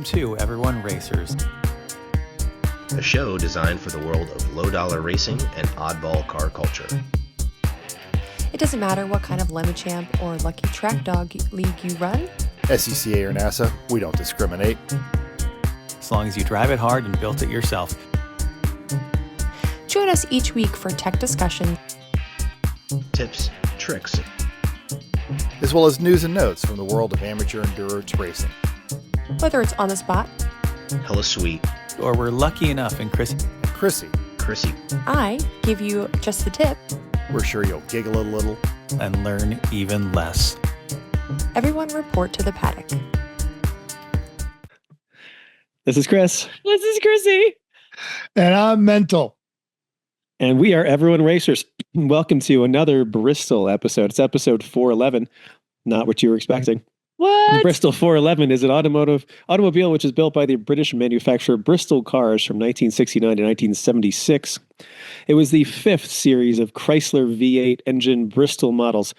to Everyone Racers, a show designed for the world of low-dollar racing and oddball car culture. It doesn't matter what kind of Lemmy Champ or Lucky Track Dog league you run. SCCA or NASA, we don't discriminate. as long as you drive it hard and built it yourself. Join us each week for tech discussion, Tips, tricks, as well as news and notes from the world of amateur endurance racing. whether it's on the spot, hella sweet, Or we're lucky enough in Chrissy. Chrissy, I give you just the tip. We're sure you'll giggle a little. And learn even less. Everyone report to the paddock. This is Chris. This is Chrissy. And I'm mental. And we are Everyone Racers. Welcome to another Bristol episode. It's episode 411. Not what you were expecting. What? Bristol 411 is an automobile which is built by the British manufacturer Bristol Cars from 1969 to 1976. It was the fifth series of Chrysler V8 engine Bristol models.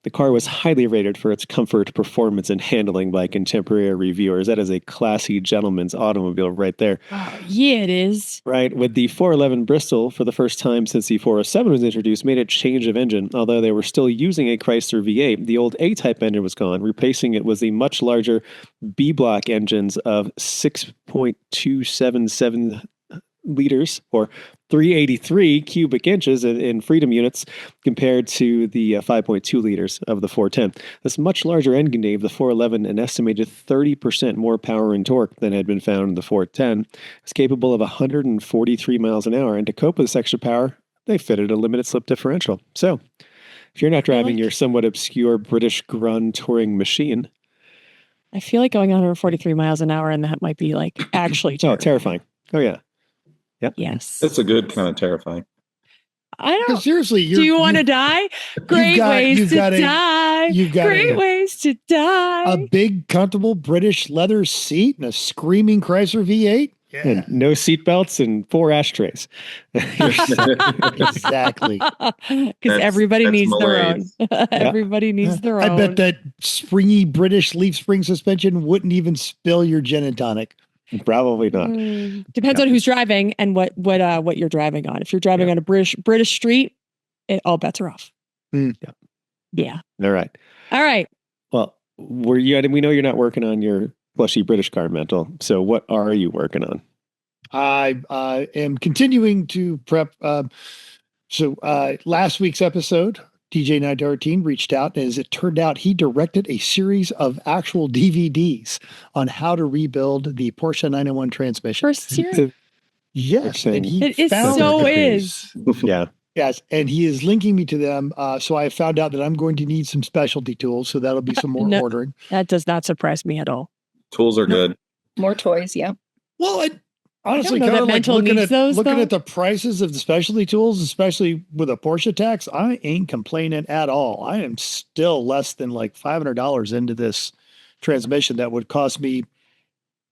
The car was highly rated for its comfort, performance, and handling by contemporary reviewers. That is a classy gentleman's automobile right there. Oh, yeah, it is. Right, with the 411 Bristol, for the first time since the 407 was introduced, made a change of engine. Although they were still using a Chrysler V8, the old A-type engine was gone. Replacing it was the much larger B-block engines of 6.277 liters, or 383 cubic inches in freedom units, compared to the 5.2 liters of the 410. This much larger engine gave the 411 an estimated 30% more power and torque than had been found in the 410. It's capable of 143 miles an hour, and to cope with this extra power, they fitted a limited slip differential. So, if you're not driving your somewhat obscure British Grand touring machine, I feel like going 143 miles an hour, and that might be like actually terrifying. Oh, yeah. Yep. Yes. That's a good kind of terrifying. I don't. Because seriously, Do you want to die? Great ways to die. You've got Great ways to die. a big, comfortable British leather seat and a screaming Chrysler V8. Yeah, And no seatbelts and 4 ashtrays. exactly. Because everybody that's needs their own. malaise. Everybody needs their own. I bet that springy British leaf spring suspension wouldn't even spill your gin and tonic. Probably not. Depends on who's driving and what you're driving on. If you're driving on a British street, all bets are off. Mm. Yeah. All right. All right. Well, we know you're not working on your plushy British car mental. So what are you working on? I am continuing to prep. Last week's episode, DJ 913 reached out, and as it turned out, he directed a series of actual DVDs on how to rebuild the Porsche 901 transmission. First series. Yes, and he It is found so these. is. Yeah. Yes, and he is linking me to them. So I found out that I'm going to need some specialty tools. So that'll be some more No. ordering. That does not surprise me at all. Tools are good. More toys, yeah. Well, honestly, know kind that of like Mental looking needs at those, looking though. at the prices of the specialty tools, especially with a Porsche tax, I ain't complaining at all. I am still less than like $500 into this transmission that would cost me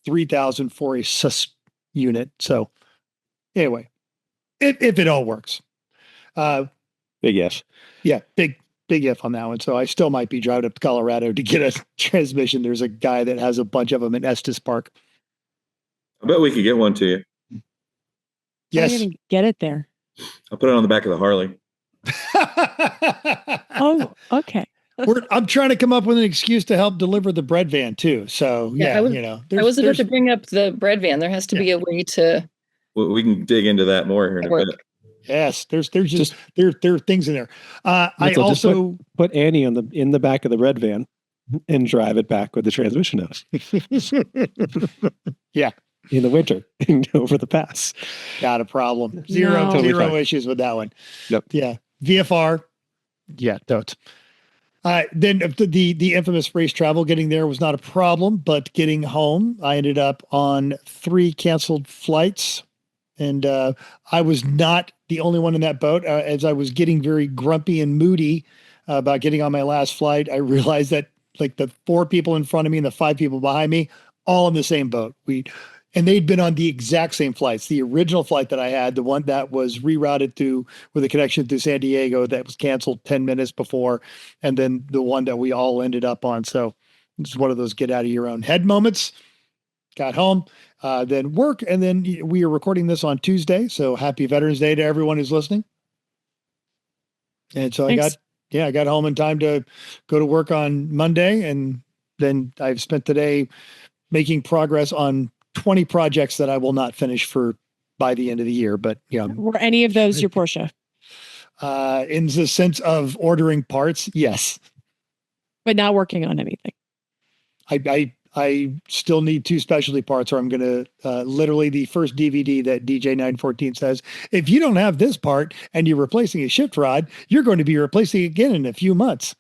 $3,000 for a sus unit. So anyway, if it all works, Big yes. yeah, big if on that one. So I still might be driving up to Colorado to get a transmission. There's a guy that has a bunch of them in Estes Park. I bet we could get one to you. Yes. How are you gonna get it there? I'll put it on the back of the Harley. Oh, okay. I'm trying to come up with an excuse to help deliver the bread van too. So Yeah, yeah, I was- I was about to bring up the bread van. There has to be a way to. We can dig into that more here in a Work. bit. yes, there's just there are things in there. I Mitchell, just also put Annie in the back of the red van and drive it back with the transmission out yeah, in the winter and over the pass. got a problem. Zero No. Totally fine. issues with that one. Yep. Yeah. VFR. Yeah, don't. Then the infamous race travel, getting there was not a problem, but getting home, I ended up on 3 canceled flights. And I was not the only one in that boat. As I was getting very grumpy and moody about getting on my last flight, I realized that like the 4 people in front of me and the 5 people behind me, all in the same boat. And they'd been on the exact same flights. The original flight that I had, the one that was rerouted with a connection to San Diego, that was canceled 10 minutes before, and then the one that we all ended up on. So it's one of those get out of your own head moments. got home, then work, and then we are recording this on Tuesday. So happy Veterans Day to everyone who's listening. And so Thanks. I got home in time to go to work on Monday, and then I've spent the day making progress on 20 projects that I will not finish by the end of the year. But yeah, Were any of those your Porsche? in the sense of ordering parts, yes. But not working on anything. I still need 2 specialty parts, or I'm going to literally the first DVD that DJ 914 says, if you don't have this part and you're replacing a shift rod, you're going to be replacing it again in a few months.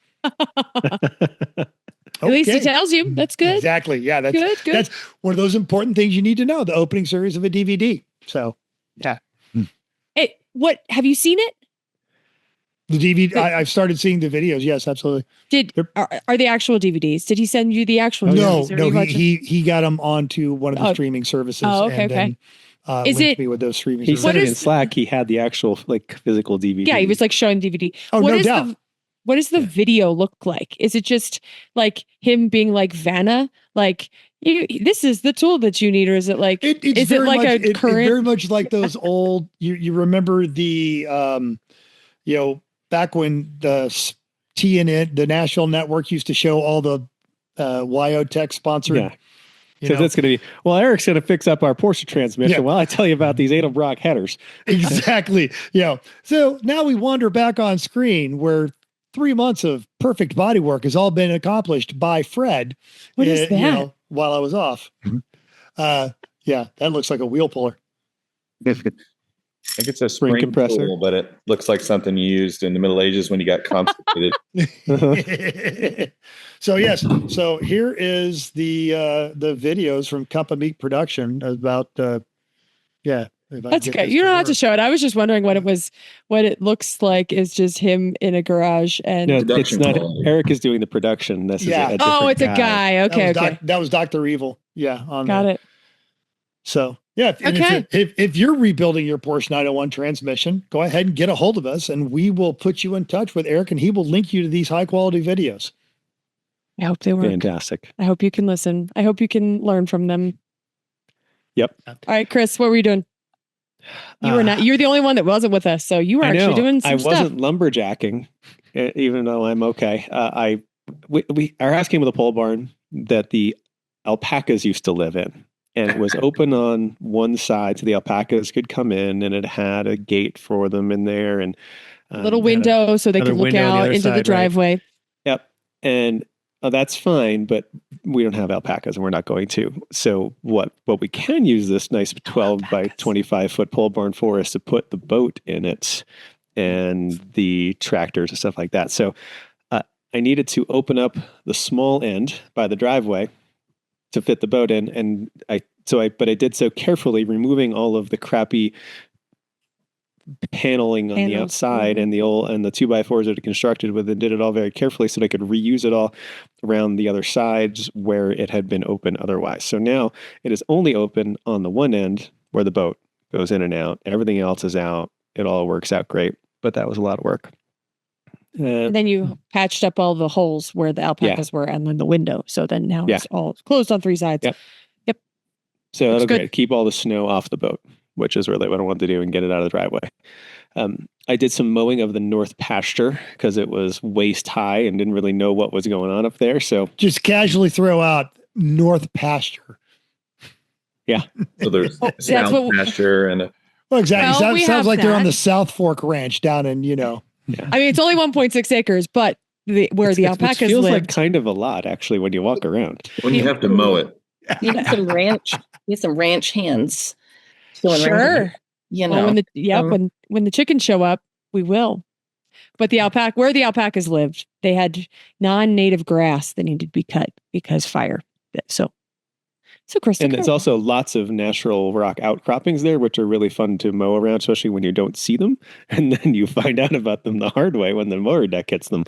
At least he tells you. That's good. Exactly. Yeah. That's Good. That's one of those important things you need to know, the opening series of a DVD. So yeah. Hey, what have you seen it? The DVD, I've started seeing the videos. Yes, absolutely. Are the actual DVDs? Did he send you the actual DVDs? No, he got them onto one of the streaming services. Oh, okay, and then, linked me with those streaming He services. said it in Slack. He had the actual physical DVD. Yeah, he was showing DVD. Oh, no doubt. What does the video look like? Is it just like him being like Vanna? Like, this is the tool that you need, or is it like it's very much like those old you remember the back when the TNN, the national network, used to show all the YOTech sponsored. Yeah. So that's going to be, Eric's going to fix up our Porsche transmission while I tell you about these Edelbrock headers. Exactly. Yeah. So now we wander back on screen where 3 months of perfect bodywork has all been accomplished by Fred. What is that? While I was off. That looks like a wheel puller. I think it's a spring compressor, tool, but it looks like something you used in the Middle Ages when you got constipated. So yes, so here is the videos from Company Production about That's okay. You don't have to show it. I was just wondering what it looks like is just him in a garage and no, it's not. Eric is doing the production. This is a it's a guy. Okay, that was Dr. Evil. Yeah, got it. So yeah, and if you're rebuilding your Porsche 901 transmission, go ahead and get a hold of us, and we will put you in touch with Eric, and he will link you to these high quality videos. I hope they work. Fantastic. I hope you can listen. I hope you can learn from them. Yep. All right, Chris, what were you doing? You were not. You're the only one that wasn't with us, so you were actually doing some stuff. I wasn't lumberjacking, even though I'm okay. Our house came with a pole barn that the alpacas used to live in. And it was open on one side, so the alpacas could come in, and it had a gate for them in there, and a little window so they could look out into the driveway. Right? Yep, and that's fine, but we don't have alpacas, and we're not going to. So what we can use this nice 12 by 25 foot pole barn for is to put the boat in it, and the tractors and stuff like that. So I needed to open up the small end by the driveway to fit the boat in, and I did so carefully, removing all of the crappy paneling on the outside and the 2x4s that are constructed with, and did it all very carefully so that I could reuse it all around the other sides where it had been open otherwise. So now it is only open on the one end where the boat goes in and out. Everything else is out. It all works out great, but that was a lot of work. And then you patched up all the holes where the alpacas were, and then the window. So then now it's all closed on 3 sides. Yep. So that'll great. Keep all the snow off the boat, which is really what I wanted to do, and get it out of the driveway. I did some mowing of the north pasture because it was waist high and didn't really know what was going on up there. So just casually throw out north pasture. Yeah. So there's south pasture and exactly. Well, sounds like they're on the South Fork Ranch down in, Yeah. I mean, it's only 1.6 acres, but where the alpacas feels live, like kind of a lot actually when you walk around. When you have to mow it, you need some ranch. You need some ranch hands. Sure. Well, when the chickens show up, we will. But where the alpacas lived, they had non-native grass that needed to be cut because fire. So Chris, and there's also lots of natural rock outcroppings there, which are really fun to mow around, especially when you don't see them. And then you find out about them the hard way when the mower deck hits them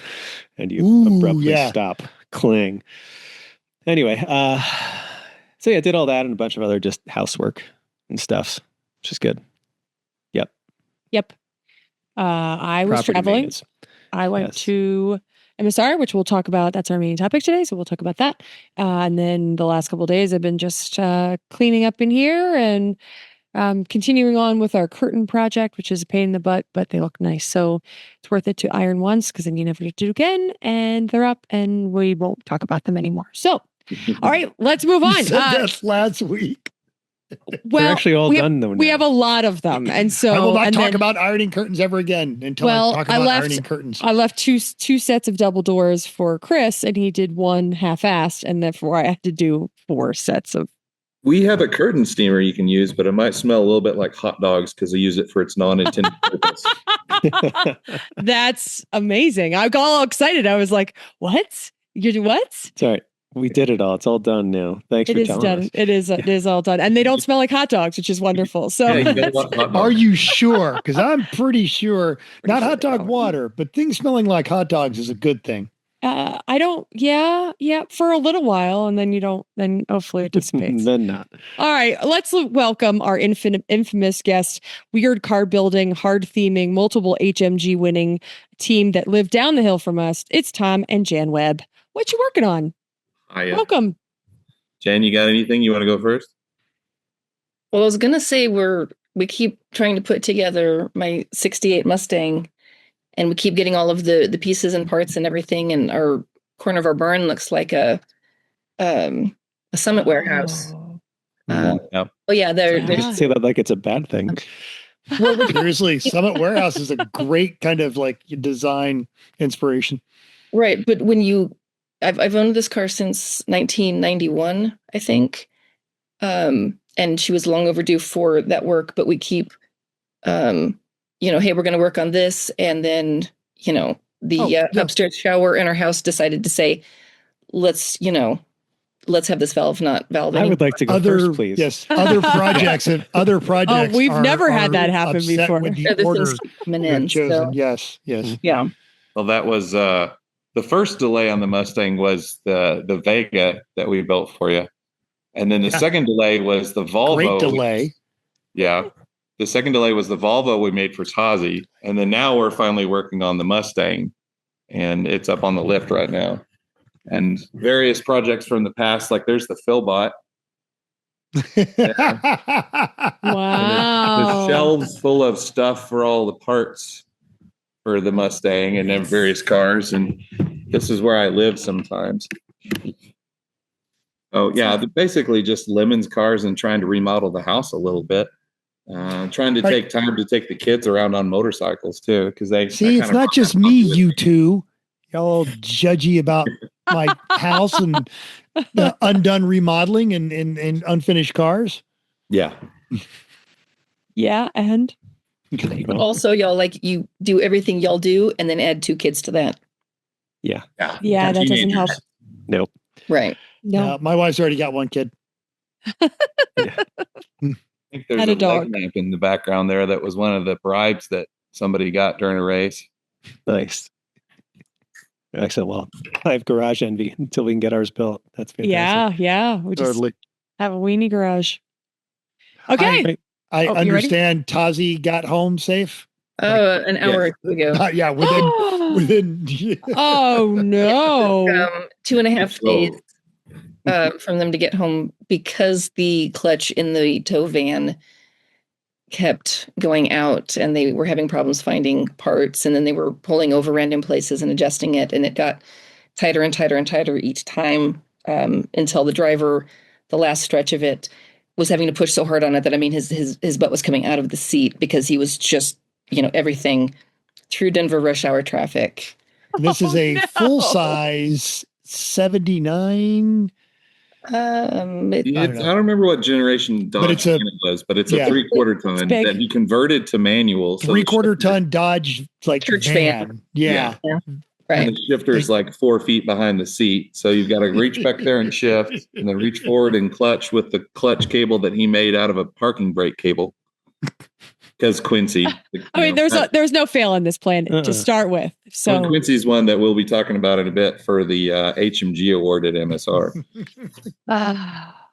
and you abruptly stop. Clang. Anyway, I did all that and a bunch of other just housework and stuff, which is good. Yep. I was Property traveling. maintenance. I went to MSR, which we'll talk about. That's our main topic today. So we'll talk about that. And then the last couple of days I've been just cleaning up in here and continuing on with our curtain project, which is a pain in the butt, but they look nice. So it's worth it to iron once because then you never do it again. And they're up and we won't talk about them anymore. So, all right, let's move on. You said that last week. Well, They're actually all done though. We now. have a lot of them. And so I will not talk about ironing curtains ever again until I talk about ironing curtains. I left two sets of double doors for Chris and he did one half-assed and therefore I had to do 4 sets of. We have a curtain steamer you can use, but it might smell a little bit like hot dogs because they use it for its non-intended purpose. That's amazing. I got all excited. I was like, what? You do what? It's all right. We did it all. It's all done now. Thanks for telling us. It is all done. And they don't smell like hot dogs, which is wonderful. So are you sure? Because I'm pretty sure not hot dog water, but things smelling like hot dogs is a good thing. I don't. Yeah, for a little while, and then you don't. Then hopefully it dissipates. Then not. All right, let's welcome our infamous guest, weird car building, hard theming, multiple HMG winning team that lived down the hill from us. It's Tom and Jan Webb. What you working on? Hiya. Welcome. Jan, you got anything you want to go first? Well, I was gonna say we keep trying to put together my '68 Mustang, and we keep getting all of the pieces and parts and everything. And our corner of our barn looks like a Summit warehouse. Yeah. Oh yeah, You should say that like it's a bad thing. well, Seriously, Summit Warehouse is a great kind of like design inspiration. right. But when I've owned this car since 1991, I think. And she was long overdue for that work, but we keep, hey, we're going to work on this. And then, the upstairs shower in our house decided to say, let's have this valve, not valve. I would like to go first, please. Yes. Other projects Oh, we've never had that happen upset before. with the This order is coming in. chosen. So, Yes. yeah. Well, that was the first delay on the Mustang was the Vega that we built for you. And then the second delay was the Volvo. Great delay. Yeah. The second delay was the Volvo we made for Tazi. And then now we're finally working on the Mustang. And it's up on the lift right now. And various projects from the past, like there's the Philbot. Wow. The shelves full of stuff for all the parts for the Mustang and then various cars. And this is where I live sometimes. Oh yeah, basically just Lemon's cars and trying to remodel the house a little bit. Trying to take time to take the kids around on motorcycles too, because they see. It's not just me, you two. Y'all judgy about my house and the undone remodeling and unfinished cars. Yeah. Yeah, and Also, y'all you do everything y'all do and then add 2 kids to that. Yeah. yeah, that doesn't help. Nope. Right. No. My wife's already got 1 kid. I think there's Had a a dog. leg lamp in the background there that was one of the bribes that somebody got during a race. Nice. Excellent. Well, I have garage envy until we can get ours built. That's fantastic. Yeah. We just Totally. have a weenie garage. Okay. I Oh, you ready? understand Tazi got home safe. An hour ago. Yeah, within Oh no. 2.5 days from them to get home because the clutch in the tow van kept going out and they were having problems finding parts, and then they were pulling over random places and adjusting it, and it got tighter and tighter and tighter each time until the driver, the last stretch of it, was having to push so hard on it that his butt was coming out of the seat because he was just everything through Denver rush hour traffic. This is a full size 79. I don't remember what generation Dodge it was, but it's a 3/4 ton that he converted to manual. So 3/4 ton Dodge church van. Yeah. Right. And the shifter's like 4 feet behind the seat. So you've got to reach back there and shift and then reach forward and clutch with the clutch cable that he made out of a parking brake cable. Because Quincy. There's no fail in this plan to start with. So Quincy's one that we'll be talking about in a bit for the HMG award at MSR.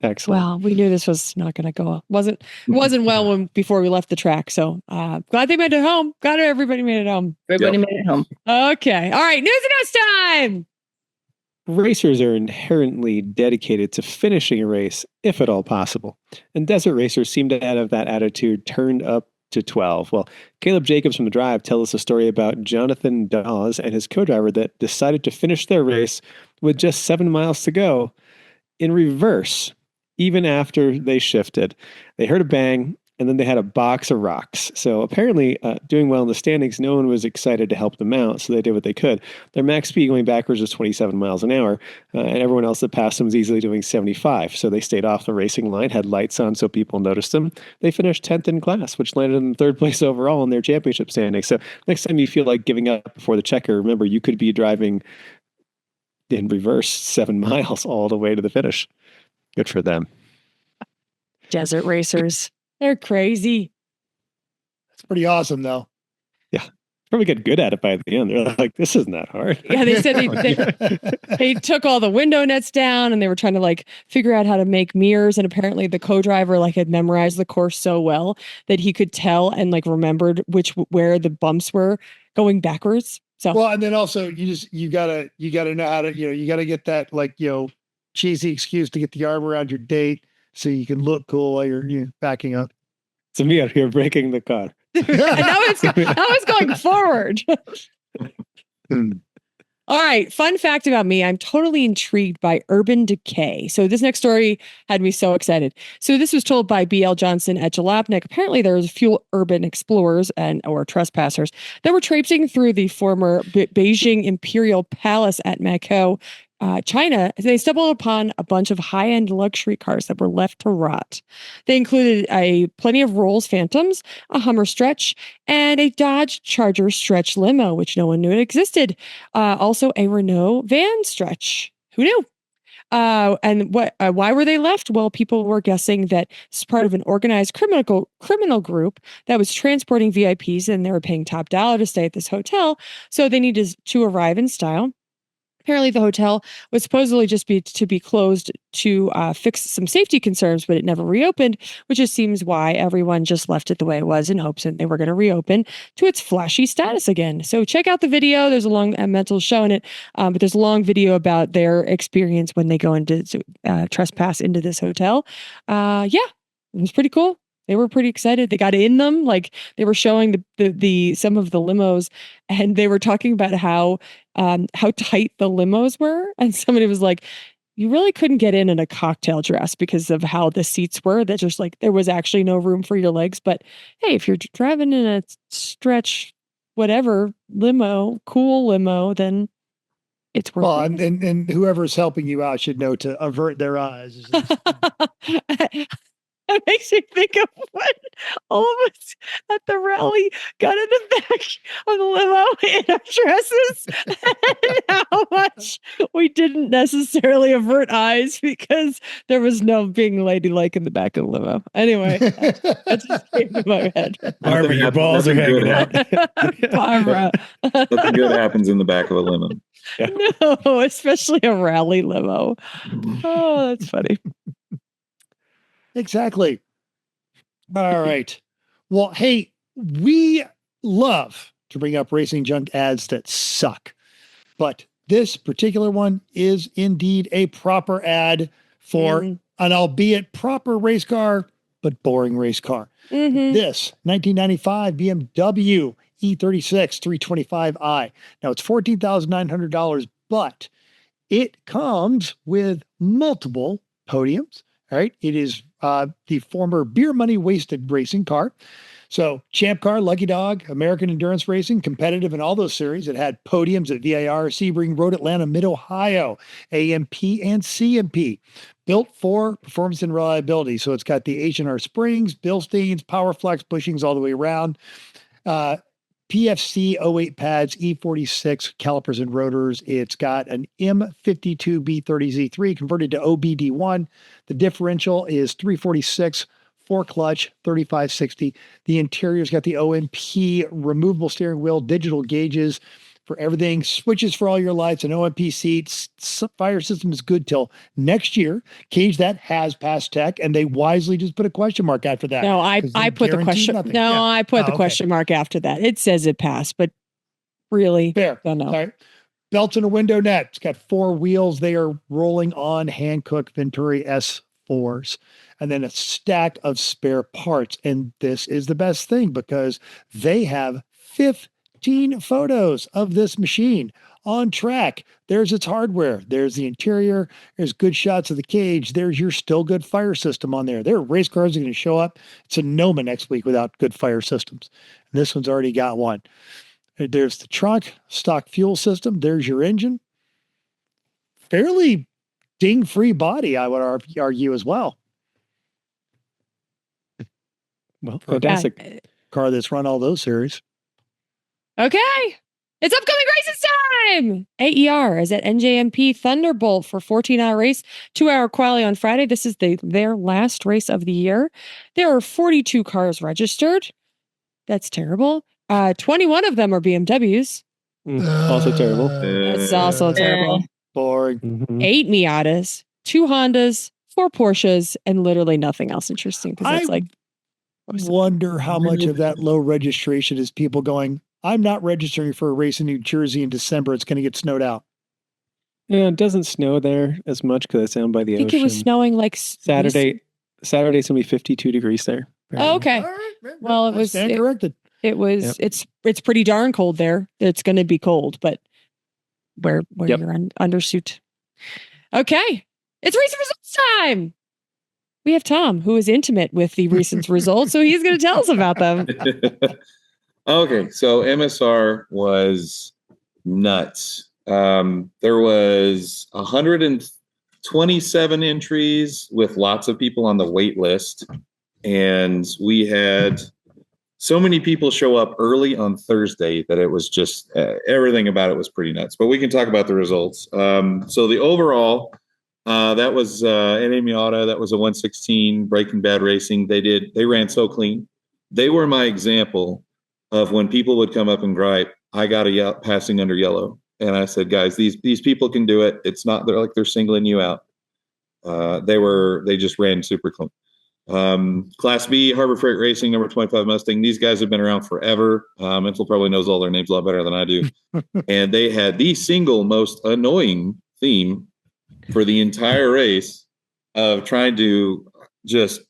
Excellent. Well, we knew this was not going to go. Wasn't well before we left the track. So glad they made it home. Glad everybody made it home. Everybody made it home. Okay. All right. News and notes time. Racers are inherently dedicated to finishing a race, if at all possible. And desert racers seem to have that attitude turned up to 12. Well, Caleb Jacobs from The Drive tells us a story about Jonathan Dawes and his co-driver that decided to finish their race with just 7 miles to go in reverse, even after they shifted. They heard a bang, and then they had a box of rocks. So apparently, doing well in the standings, no one was excited to help them out, so they did what they could. Their max speed going backwards was 27 miles an hour, and everyone else that passed them was easily doing 75. So they stayed off the racing line, had lights on so people noticed them. They finished 10th in class, which landed in third place overall in their championship standing. So next time you feel like giving up before the checker, remember, you could be driving in reverse 7 miles all the way to the finish. Good for them. Desert racers. They're crazy. It's pretty awesome, though. Yeah. Probably get good at it by the end. They're like, this isn't that hard. Yeah, they said they took all the window nets down and they were trying to like figure out how to make mirrors. And apparently the co-driver like had memorized the course so well that he could tell and like remembered where the bumps were going backwards. So well, and then also you gotta know how to, you gotta get that like, cheesy excuse to get the arm around your date so you can look cool while you're backing up. It's me out here breaking the car. I was going forward. All right. Fun fact about me. I'm totally intrigued by urban decay. So this next story had me so excited. So this was told by B.L. Johnson at Jalopnik. Apparently there was a few urban explorers or trespassers that were traipsing through the former Beijing Imperial Palace at Macau, China. They stumbled upon a bunch of high-end luxury cars that were left to rot. They included plenty of Rolls Phantoms, a Hummer Stretch, and a Dodge Charger Stretch limo, which no one knew it existed. Also a Renault van Stretch. Who knew? And why were they left? Well, people were guessing that it's part of an organized criminal group that was transporting VIPs, and they were paying top dollar to stay at this hotel, so they needed to arrive in style. Apparently, the hotel was supposedly just to be closed to fix some safety concerns, but it never reopened, which just seems why everyone just left it the way it was in hopes that they were going to reopen to its flashy status again. So check out the video. There's a long mental showing it, but there's a long video about their experience when they go into trespass into this hotel. Yeah, it was pretty cool. They were pretty excited. They got in them, like they were showing the some of the limos, and they were talking about how tight the limos were. And somebody was like, "You really couldn't get in a cocktail dress because of how the seats were. That just like there was actually no room for your legs. But hey, if you're driving in a stretch, whatever cool limo, then it's worth well, it." And whoever's helping you out should know to avert their eyes. It makes me think of when all of us at the rally got in the back of the limo in our dresses and how much we didn't necessarily avert eyes because there was no being ladylike in the back of the limo. Anyway, that just came to my head. Barbara, your balls are hanging out. Barbara. Nothing good happens in the back of a limo. Yeah. No, especially a rally limo. Oh, that's funny. Exactly. All right. Well, hey, we love to bring up racing junk ads that suck, but this particular one is indeed a proper ad for an albeit proper race car, but boring race car. This 1995 BMW E36 325i. Now it's $14,900, but it comes with multiple podiums. All right. It is the former beer money wasted racing car. So Champ Car, Lucky Dog, American Endurance Racing, competitive in all those series. It had podiums at VIR, Sebring, Road Atlanta, Mid-Ohio, AMP, and CMP. Built for performance and reliability. So it's got the H&R springs, Bilsteins, Powerflex bushings all the way around. PFC 08 pads, E46 calipers and rotors. It's got an M52 B30Z3 converted to OBD1. The differential is 346, 4-clutch, 3560. The interior's got the OMP removable steering wheel, digital gauges, for everything, switches for all your lights, an OMP seats. Fire system is good till next year. Cage that has passed tech, and they wisely just put a question mark after that. No, I put the question. Nothing. No, Yeah. I put the okay. question mark after that. It says it passed, but really, Fair. don't know. All right. Belt and a window net. It's got 4 wheels. They are rolling on Hankook Venturi S4s. And then a stack of spare parts. And this is the best thing because they have 15 photos of this machine on track. There's its hardware. There's the interior. There's good shots of the cage. There's your still good fire system on there. There are race cars that are going to show up to Sonoma next week without good fire systems. And this one's already got one. There's the trunk, stock fuel system. There's your engine. Fairly ding-free body, I would argue as well. Well, fantastic. Car that's run all those series. Okay. It's upcoming races time. AER is at NJMP Thunderbolt for 14-hour race, 2-hour quali on Friday. This is their last race of the year. There are 42 cars registered. That's terrible. 21 of them are BMWs. Also terrible. That's also terrible. Boring. Mhm. 8 Miatas, 2 Hondas, 4 Porsches, and literally nothing else interesting because it's like wonder how much of that low registration is people going, I'm not registering for a race in New Jersey in December. It's going to get snowed out. Yeah, it doesn't snow there as much because it's down by the I think ocean. it was snowing like Saturday's going to be 52 degrees there. Oh, okay. All right, man. Well, it I was stand corrected. It was it's pretty darn cold there. It's going to be cold, but where Yep. you're undersuit. Okay, it's race results time. We have Tom, who is intimate with the recent results, so he's going to tell us about them. Okay, so MSR was nuts. There was 127 entries with lots of people on the wait list, and we had so many people show up early on Thursday that it was just everything about it was pretty nuts. But we can talk about the results. So the overall, that was an Miata. That was a 116 Breaking Bad Racing. They ran so clean. They were my example of when people would come up and gripe, I got a passing under yellow. And I said, guys, these people can do it. It's not, they're like, they're singling you out. They just ran super clean. Class B, Harbor Freight Racing, number 25 Mustang. These guys have been around forever. Mental probably knows all their names a lot better than I do. And they had the single most annoying theme for the entire race of trying to just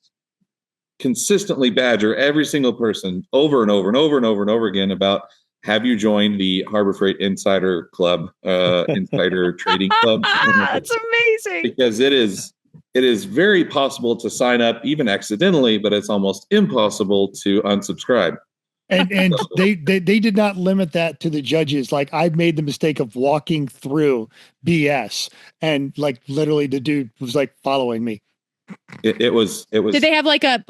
consistently badger every single person over and over and over and over and over again about, have you joined the Harbor Freight Insider Club, Insider Trading Club? That's amazing. Because it is very possible to sign up even accidentally, but it's almost impossible to unsubscribe. And they did not limit that to the judges. Like, I've made the mistake of walking through BS, and like literally the dude was like following me. It was. Did they have like a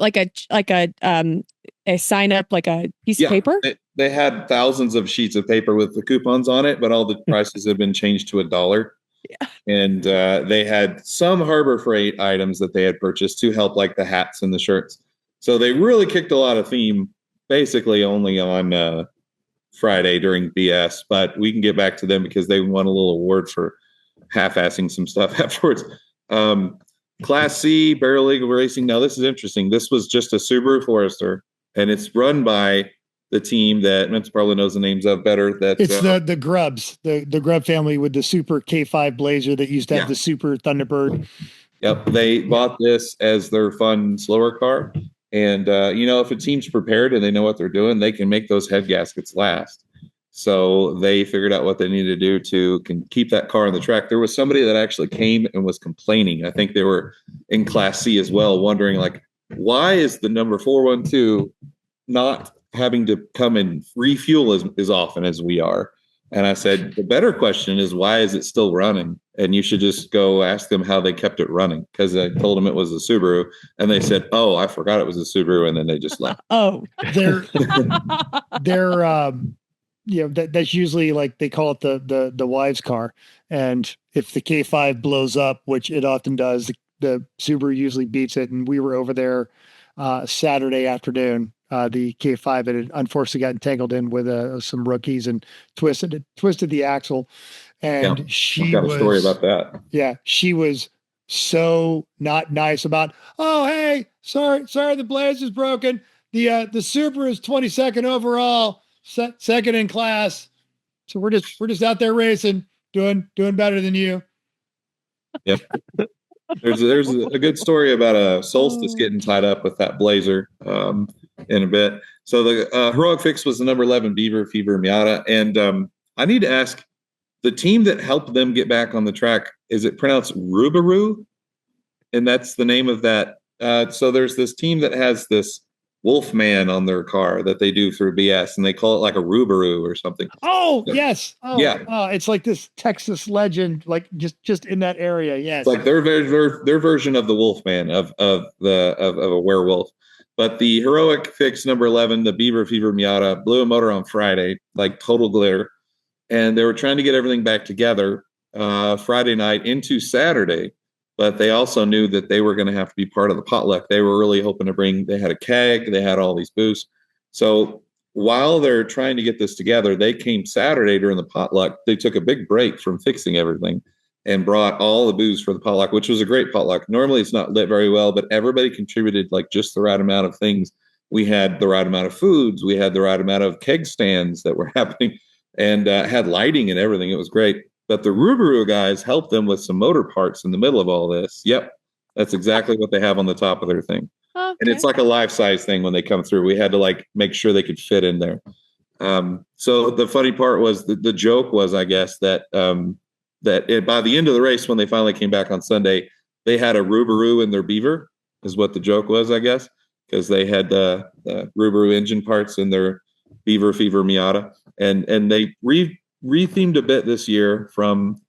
sign up, like a piece of paper? They had thousands of sheets of paper with the coupons on it, but all the prices have been changed to $1. Yeah. And they had some Harbor Freight items that they had purchased to help, like the hats and the shirts. So they really kicked a lot of theme, basically only on Friday during BS. But we can get back to them because they won a little award for half-assing some stuff afterwards. Class C, Barrel Legal Racing. Now, this is interesting. This was just a Subaru Forester, and it's run by the team that Mental probably knows the names of better. That it's the Grubs, the Grub family with the Super K5 Blazer that used to have the Super Thunderbird. Yep, they bought this as their fun, slower car. And, if a team's prepared and they know what they're doing, they can make those head gaskets last. So they figured out what they needed to do to keep that car on the track. There was somebody that actually came and was complaining. I think they were in Class C as well, wondering, like, why is the number 412 not having to come and refuel as often as we are? And I said, the better question is, why is it still running? And you should just go ask them how they kept it running. Because I told them it was a Subaru, and they said, oh, I forgot it was a Subaru. And then they just left. Oh, they're that's usually, like, they call it the wives' car. And if the K5 blows up, which it often does, the Subaru usually beats it. And we were over there Saturday afternoon the K5 that had unfortunately got entangled in with some rookies and twisted the axle. And I've got a story about that. Yeah, she was so not nice about, oh, hey, sorry, the blaze is broken. The Super is 22nd overall, second in class. So we're just out there racing, doing better than you. Yep. There's a good story about a Solstice getting tied up with that Blazer in a bit. So the heroic fix was the number 11 Beaver Fever Miata, and I need to ask, the team that helped them get back on the track, is it pronounced Rubaroo? And that's the name of that. So there's this team that has this Wolfman on their car that they do through BS, and they call it like a Rubaroo or something. Oh, yes. Oh, yeah. It's like this Texas legend, like just in that area. Yes. It's like their version of the Wolfman of a werewolf. But the heroic fix number 11, the Beaver Fever Miata, blew a motor on Friday, like total glitter. And they were trying to get everything back together Friday night into Saturday, but they also knew that they were going to have to be part of the potluck. They were really hoping to they had a keg, they had all these booze. So while they're trying to get this together, they came Saturday during the potluck. They took a big break from fixing everything and brought all the booze for the potluck, which was a great potluck. Normally it's not lit very well, but everybody contributed like just the right amount of things. We had the right amount of foods. We had the right amount of keg stands that were happening. And had lighting and everything. It was great. But the Rubaroo guys helped them with some motor parts in the middle of all this. Yep. That's exactly what they have on the top of their thing. Okay. And it's like a life-size thing when they come through. We had to like make sure they could fit in there. So the funny part was the joke was, I guess, that by the end of the race, when they finally came back on Sunday, they had a Rubaroo in their Beaver, is what the joke was, I guess, because they had the Rubaroo engine parts in their Beaver Fever Miata. And they rethemed a bit this year from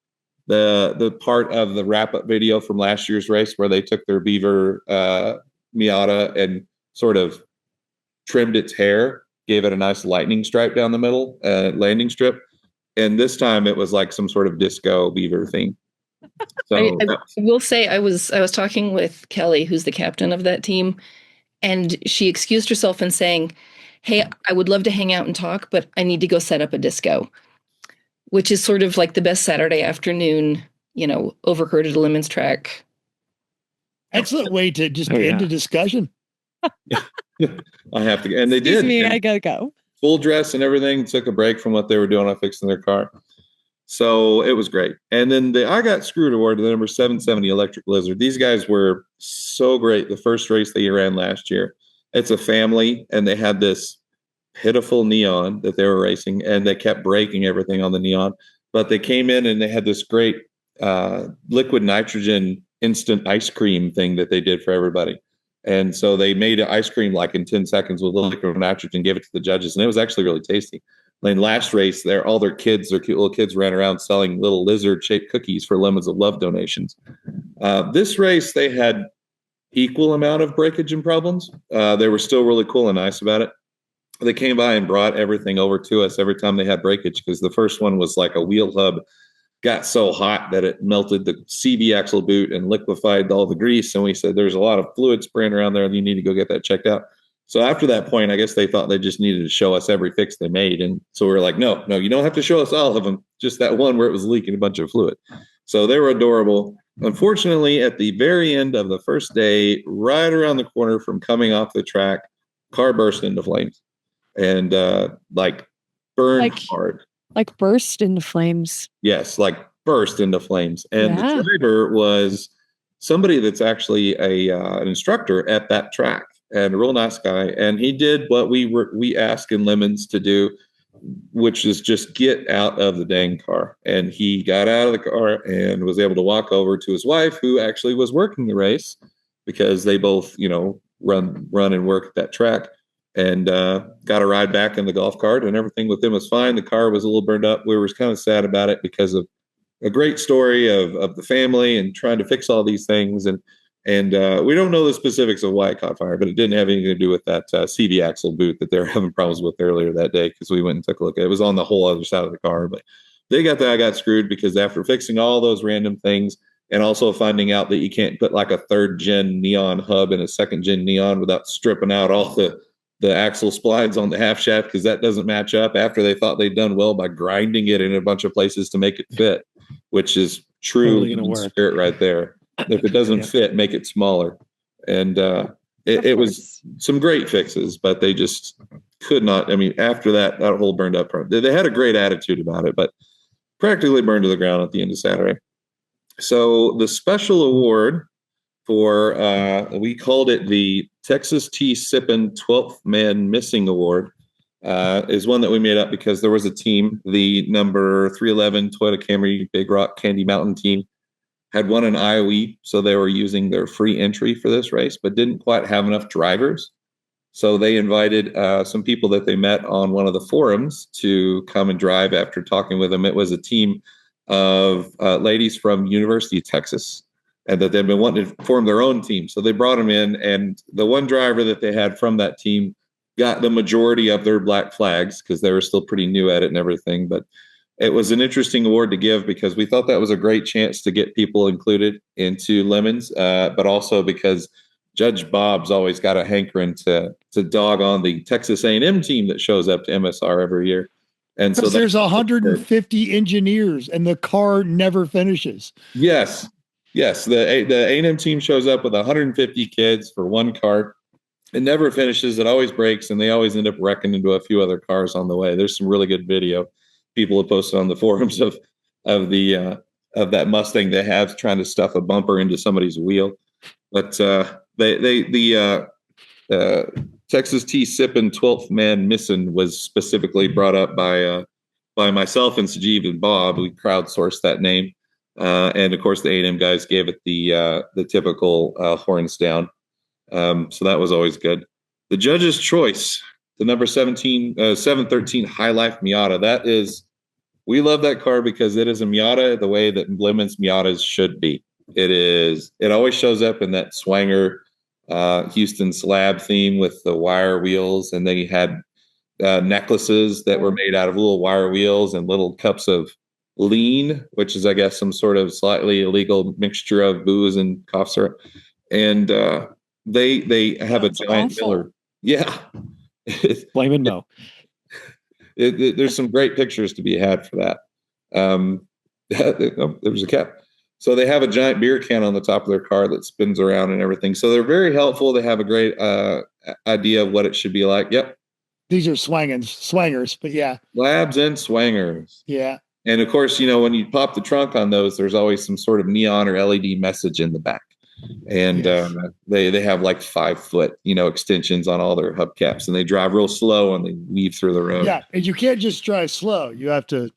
the part of the wrap-up video from last year's race where they took their Beaver Miata and sort of trimmed its hair, gave it a nice lightning stripe down the middle, landing strip. And this time it was like some sort of disco Beaver theme. So I will say I was talking with Kelly, who's the captain of that team, and she excused herself in saying, hey, I would love to hang out and talk, but I need to go set up a disco, which is sort of like the best Saturday afternoon, overheard at a Lemons track. Excellent way to just end a discussion. I have to, and they Excuse did. me, I gotta go. Full dress and everything, took a break from what they were doing on fixing their car. So it was great. And then I got screwed award to the number 770 Electric Lizard. These guys were so great. The first race they ran last year. It's a family, and they had this pitiful neon that they were racing, and they kept breaking everything on the neon. But they came in and they had this great liquid nitrogen instant ice cream thing that they did for everybody. And so they made an ice cream like in 10 seconds with liquid nitrogen, gave it to the judges, and it was actually really tasty. Then last race, all their cute little kids ran around selling little lizard-shaped cookies for Lemons of Love donations. This race, they had equal amount of breakage and problems. They were still really cool and nice about it. They came by and brought everything over to us every time they had breakage, because the first one was like a wheel hub got so hot that it melted the CV axle boot and liquefied all the grease. And we said, there's a lot of fluid spraying around there and you need to go get that checked out. So after that point, I guess they thought they just needed to show us every fix they made. And so we were like, no, you don't have to show us all of them. Just that one where it was leaking a bunch of fluid. So they were adorable. Unfortunately, at the very end of the first day, right around the corner from coming off the track, car burst into flames and burned hard. Like burst into flames. Yes, like burst into flames. And the driver was somebody that's actually an instructor at that track and a real nice guy. And he did what we asked in Lemons to do, which is just get out of the dang car. And he got out of the car and was able to walk over to his wife, who actually was working the race, because they both, run and work at that track, and got a ride back in the golf cart, and everything with them was fine. The car was a little burned up. We were kind of sad about it because of a great story of the family and trying to fix all these things. And we don't know the specifics of why it caught fire, but it didn't have anything to do with that CV axle boot that they were having problems with earlier that day, because we went and took a look at it. It was on the whole other side of the car, but I got screwed, because after fixing all those random things and also finding out that you can't put like a 3rd gen neon hub in a 2nd gen neon without stripping out all the the axle splides on the half shaft because that doesn't match up after they thought they'd done well by grinding it in a bunch of places to make it fit, which is true spirit right there. If it doesn't fit, make it smaller. And it was some great fixes, but they just could not. I mean, after that whole burned up part, they had a great attitude about it, but practically burned to the ground at the end of Saturday. So the special award for, we called it the Texas Tea Sippin' 12th Man Missing Award, is one that we made up because there was a team, the number 311 Toyota Camry Big Rock Candy Mountain team, had won an IOE, so they were using their free entry for this race, but didn't quite have enough drivers. So they invited some people that they met on one of the forums to come and drive after talking with them. It was a team of ladies from University of Texas, and that they'd been wanting to form their own team. So they brought them in, and the one driver that they had from that team got the majority of their black flags because they were still pretty new at it and everything. But it was an interesting award to give because we thought that was a great chance to get people included into Lemons, but also because Judge Bob's always got a hankering to dog on the Texas A&M team that shows up to MSR every year. And so there's 150 engineers and the car never finishes. Yes. The A&M team shows up with 150 kids for one car. It never finishes. It always breaks, and they always end up wrecking into a few other cars on the way. There's some really good video people have posted on the forums of that Mustang they have trying to stuff a bumper into somebody's wheel. But the Texas Tea Sippin' 12th Man Missing was specifically brought up by myself and Sajeev and Bob. We crowdsourced that name, and of course the A&M guys gave it the typical horns down. So that was always good. The judge's choice, the number 713 High Life Miata. That is, we love that car because it is a Miata the way that Lemons Miatas should be. It always shows up in that swanger Houston slab theme with the wire wheels, and they had necklaces that were made out of little wire wheels and little cups of lean, which is, I guess, some sort of slightly illegal mixture of booze and cough syrup. And they have a giant Miller. Yeah. Blame it, Mo. There's some great pictures to be had for that. There was a cat. So they have a giant beer can on the top of their car that spins around and everything. So they're very helpful. They have a great idea of what it should be like. Yep. These are swangers, but yeah. Labs and swangers. Yeah. And of course, when you pop the trunk on those, there's always some sort of neon or LED message in the back. And they have like 5-foot, extensions on all their hubcaps, and they drive real slow and they weave through the road. Yeah. And you can't just drive slow. You have to.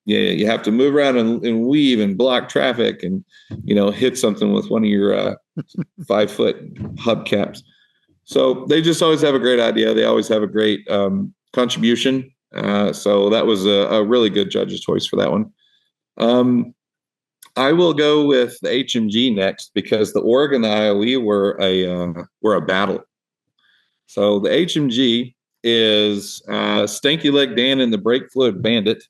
Yeah. You have to move around and weave and block traffic and, hit something with one of your 5-foot hubcaps. So they just always have a great idea. They always have a great contribution. So that was a really good judge's choice for that one. I will go with the HMG next because the Oregon IOE were a battle. So the HMG is Stanky Leg Dan and the Brake Fluid Bandit.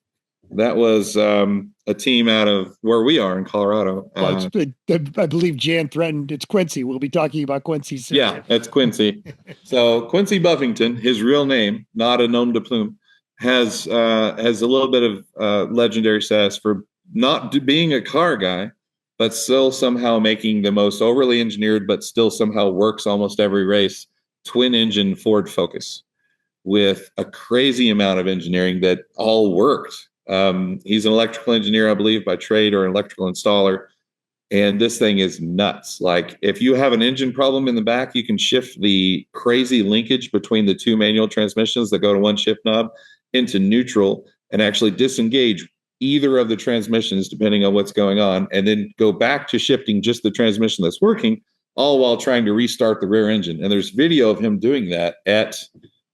That was a team out of where we are in Colorado. I believe Jan threatened it's Quincy. We'll be talking about Quincy soon. Yeah, that's Quincy. So Quincy Buffington, his real name, not a nom de plume, has a little bit of legendary status for not being a car guy, but still somehow making the most overly engineered, but still somehow works almost every race, twin engine Ford Focus with a crazy amount of engineering that all worked. He's an electrical engineer, I believe, by trade, or an electrical installer. And this thing is nuts. Like, if you have an engine problem in the back, you can shift the crazy linkage between the two manual transmissions that go to one shift knob into neutral and actually disengage either of the transmissions depending on what's going on, and then go back to shifting just the transmission that's working, all while trying to restart the rear engine. And there's video of him doing that at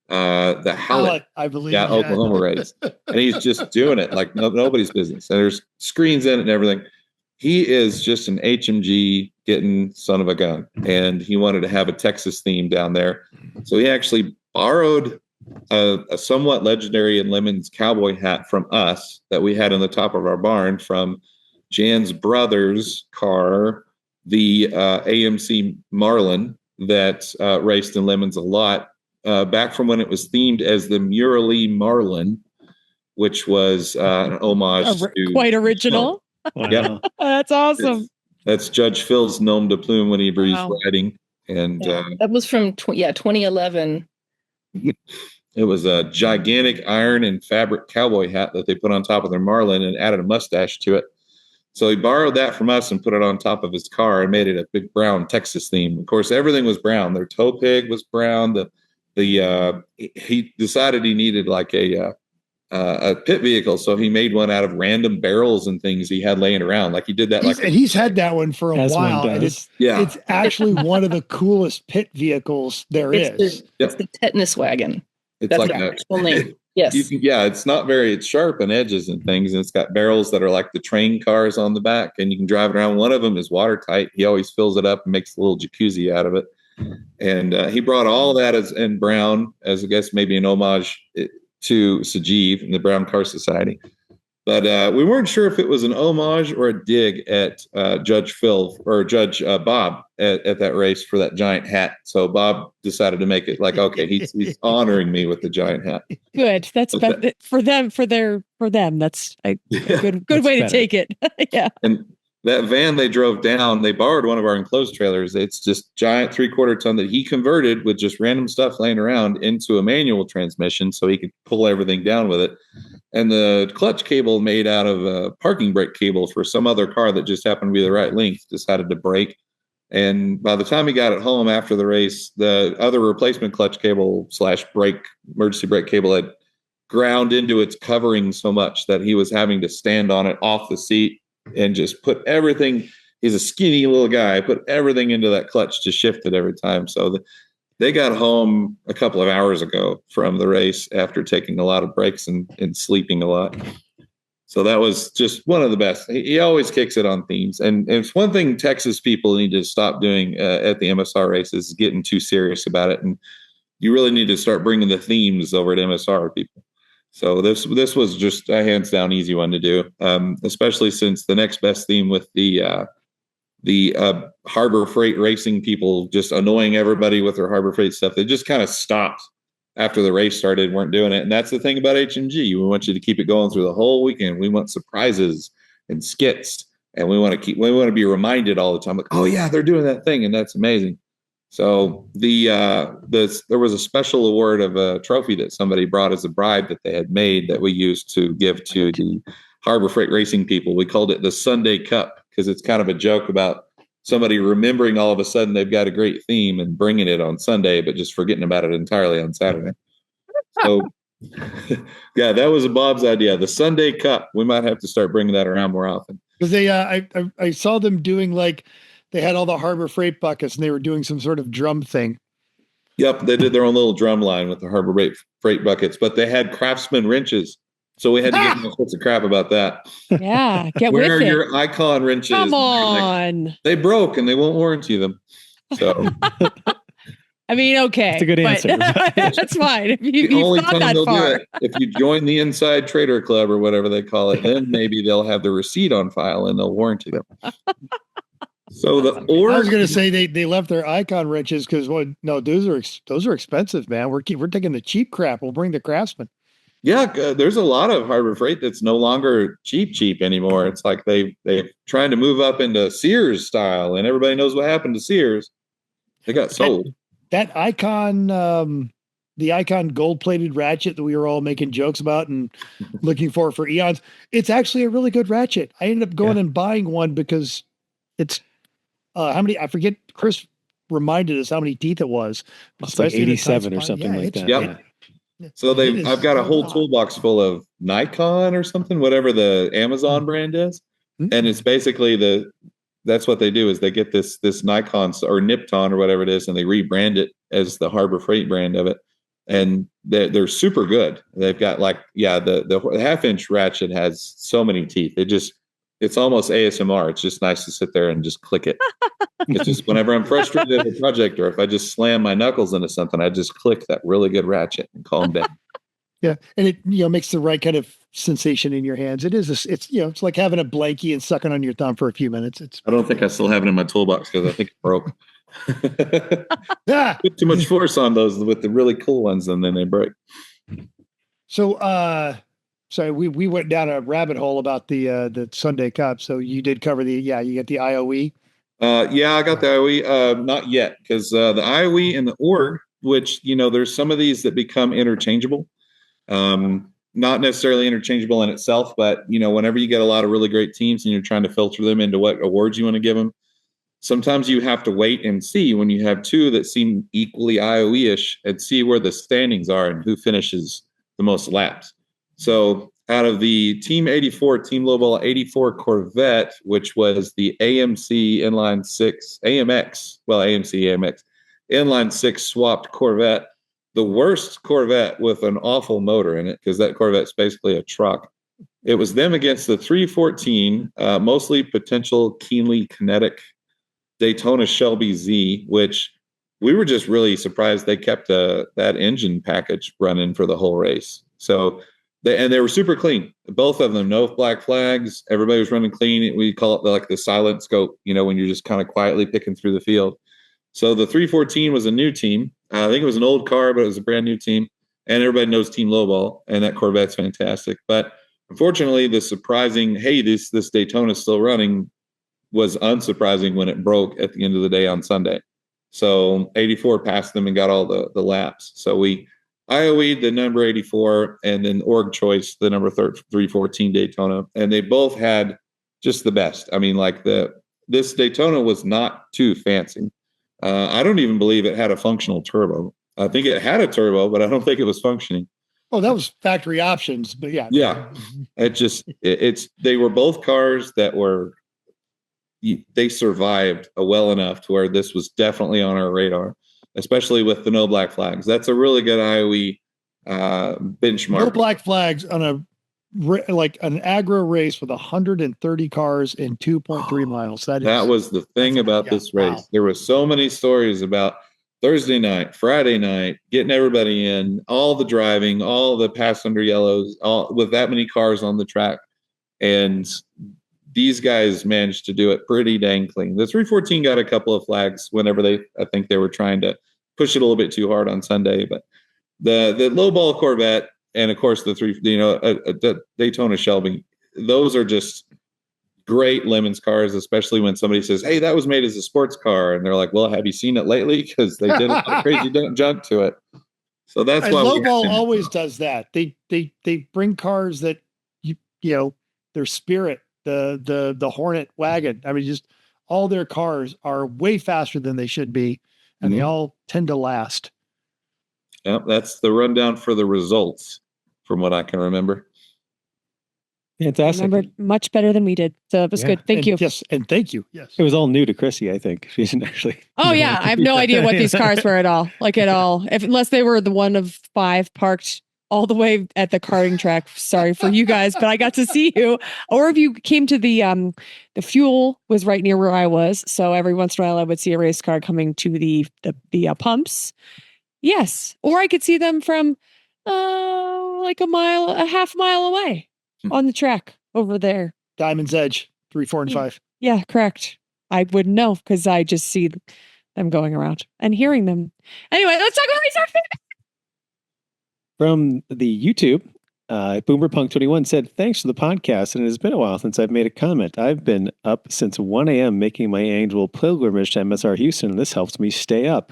the Hallett, I believe, Oklahoma race. And he's just doing it like nobody's business. And there's screens in it and everything. He is just an HMG getting son of a gun. And he wanted to have a Texas theme down there. So he actually borrowed a somewhat legendary in Lemons cowboy hat from us that we had on the top of our barn from Jan's brother's car, the AMC Marlin that raced in Lemons a lot. back from when it was themed as the Murali Marlin, which was an homage to quite original. Wow. Yeah. That's awesome. That's Judge Phil's nom de plume when he's riding. And that was from 2011. It was a gigantic iron and fabric cowboy hat that they put on top of their Marlin and added a mustache to it. So he borrowed that from us and put it on top of his car and made it a big brown Texas theme. Of course, everything was brown. Their tow pig was brown. He decided he needed like a pit vehicle, so he made one out of random barrels and things he had laying around. Like he did that. And he's had that one for a while. And it's actually one of the coolest pit vehicles there is. It's the tetanus wagon. It's That's like the actual name. Yes. It's sharp and edges and things. And it's got barrels that are like the train cars on the back, and you can drive it around. One of them is watertight. He always fills it up and makes a little jacuzzi out of it. And he brought all of that in brown as, I guess, maybe an homage to Sajeev and the Brown Car Society. But we weren't sure if it was an homage or a dig at Judge Phil or Judge Bob at that race for that giant hat. So Bob decided to make it like, okay, he's honoring me with the giant hat. Good. That's for them. That's a good way to take it. Yeah. And that van they drove down, they borrowed one of our enclosed trailers. It's just giant 3/4 ton that he converted with just random stuff laying around into a manual transmission so he could pull everything down with it. And the clutch cable made out of a parking brake cable for some other car that just happened to be the right length decided to break. And by the time he got it home after the race, the other replacement clutch cable / brake, emergency brake cable had ground into its covering so much that he was having to stand on it off the seat and just put everything. He's a skinny little guy, put everything into that clutch to shift it every time. So they got home a couple of hours ago from the race after taking a lot of breaks and sleeping a lot. So that was just one of the best. He always kicks it on themes. And it's one thing Texas people need to stop doing at the MSR races is getting too serious about it. And you really need to start bringing the themes over at MSR people. So this was just a hands down easy one to do, especially since the next best theme with the Harbor Freight racing people just annoying everybody with their Harbor Freight stuff. They just kind of stopped after the race started, weren't doing it. And that's the thing about HMG. We want you to keep it going through the whole weekend. We want surprises and skits, and we want to be reminded all the time, like, oh yeah, they're doing that thing, and that's amazing. So there was a special award of a trophy that somebody brought as a bribe that they had made that we used to give to the Harbor Freight racing people. We called it the Sunday Cup because it's kind of a joke about somebody remembering all of a sudden they've got a great theme and bringing it on Sunday, but just forgetting about it entirely on Saturday. So yeah, that was Bob's idea. The Sunday Cup. We might have to start bringing that around more often. Because I saw them doing like, they had all the Harbor Freight buckets and they were doing some sort of drum thing. Yep. They did their own little drum line with the Harbor Freight buckets, but they had Craftsman wrenches. So we had to give all sorts of crap about that. Yeah. Get Where with are it. your Icon wrenches? Come on. They broke and they won't warranty them. So I mean, okay. That's a good answer. That's fine. If you've thought that far. If you join the Inside Trader Club or whatever they call it, then maybe they'll have the receipt on file and they'll warranty them. So I was going to say they left their Icon wrenches because those are expensive, man. We're taking the cheap crap. We'll bring the Craftsman. Yeah, there's a lot of Harbor Freight that's no longer cheap anymore. It's like they're trying to move up into Sears style, and everybody knows what happened to Sears. They got sold. That Icon, the Icon gold-plated ratchet that we were all making jokes about and looking for eons. It's actually a really good ratchet. I ended up going and buying one because it's how many? I forget. Chris reminded us how many teeth it was. It's like 87 or something like that. Yep. Yeah. So I've got a whole toolbox full of Nikon or something, whatever the Amazon brand is, and it's basically that's what they do is they get this Nikon or Nipton or whatever it is, and they rebrand it as the Harbor Freight brand of it, and they're super good. They've got the half-inch ratchet has so many teeth. It's almost ASMR. It's just nice to sit there and just click it. It's just whenever I'm frustrated at a project or if I just slam my knuckles into something, I just click that really good ratchet and calm down. Yeah, and it makes the right kind of sensation in your hands. It's like having a blankie and sucking on your thumb for a few minutes. I don't think I still have it in my toolbox because I think it broke. Ah! Put too much force on those with the really cool ones, and then they break. So, so we went down a rabbit hole about the Sunday Cup. So you did cover you get the IOE. Yeah, I got the IOE. Not yet, because the IOE and the org, which there's some of these that become interchangeable. Not necessarily interchangeable in itself, but whenever you get a lot of really great teams and you're trying to filter them into what awards you want to give them, sometimes you have to wait and see when you have two that seem equally IOE-ish and see where the standings are and who finishes the most laps. So out of the Team 84, Team Lowball 84 Corvette, which was the AMC Inline 6, AMX Inline 6 swapped Corvette, the worst Corvette with an awful motor in it, because that Corvette's basically a truck. It was them against the 314, mostly potential keenly kinetic Daytona Shelby Z, which we were just really surprised they kept that engine package running for the whole race. So they were super clean. Both of them, no black flags. Everybody was running clean. We call it like the silent scope, when you're just kind of quietly picking through the field. So the 314 was a new team. I think it was an old car, but it was a brand new team. And everybody knows Team Lowball, and that Corvette's fantastic. But unfortunately, the surprising, hey, this Daytona is still running, was unsurprising when it broke at the end of the day on Sunday. So 84 passed them and got all the laps. So we IOE'd the number 84 and then org choice the number 314 Daytona. And they both had just the best. I mean, like this Daytona was not too fancy. I don't even believe it had a functional turbo. I think it had a turbo, but I don't think it was functioning. Oh, that was factory options, but yeah. Yeah. They were both cars that they survived well enough to where this was definitely on our radar, especially with the no black flags. That's a really good IOE benchmark. No black flags on an aggro race with 130 cars in 2.3 miles. That was the thing about this race. Wow. There were so many stories about Thursday night, Friday night, getting everybody in, all the driving, all the passenger yellows, all with that many cars on the track. And these guys managed to do it pretty dang clean. The 314 got a couple of flags whenever I think they were trying to push it a little bit too hard on Sunday, but the low ball Corvette and of course the Daytona Shelby, those are just great Lemons cars, especially when somebody says, "Hey, that was made as a sports car," and they're like, "Well, have you seen it lately?" Because they did a lot of crazy junk to it. So that's why Lowball always does that. They bring cars that their spirit, the Hornet wagon. I mean, just all their cars are way faster than they should be, and they all tend to last. Yep, that's the rundown for the results, from what I can remember. Fantastic. Remembered much better than we did. So it was good. Thank you. Yes, and thank you. Yes. It was all new to Chrissy, I think. She didn't actually. Oh, yeah. I have no idea what these cars were at all. Unless they were the one of 5 parked all the way at the karting track. Sorry for you guys, but I got to see you. Or if you came to the fuel was right near where I was. So every once in a while I would see a race car coming to the pumps. Yes. Or I could see them from a half mile away on the track over there. Diamond's Edge, 3, 4, and 5. Yeah, correct. I wouldn't know because I just see them going around and hearing them. Anyway, let's talk about research. From the YouTube, Boomerpunk21 said, "Thanks for the podcast, and it has been a while since I've made a comment. I've been up since 1 a.m. making my annual pilgrimage to MSR Houston, and this helps me stay up.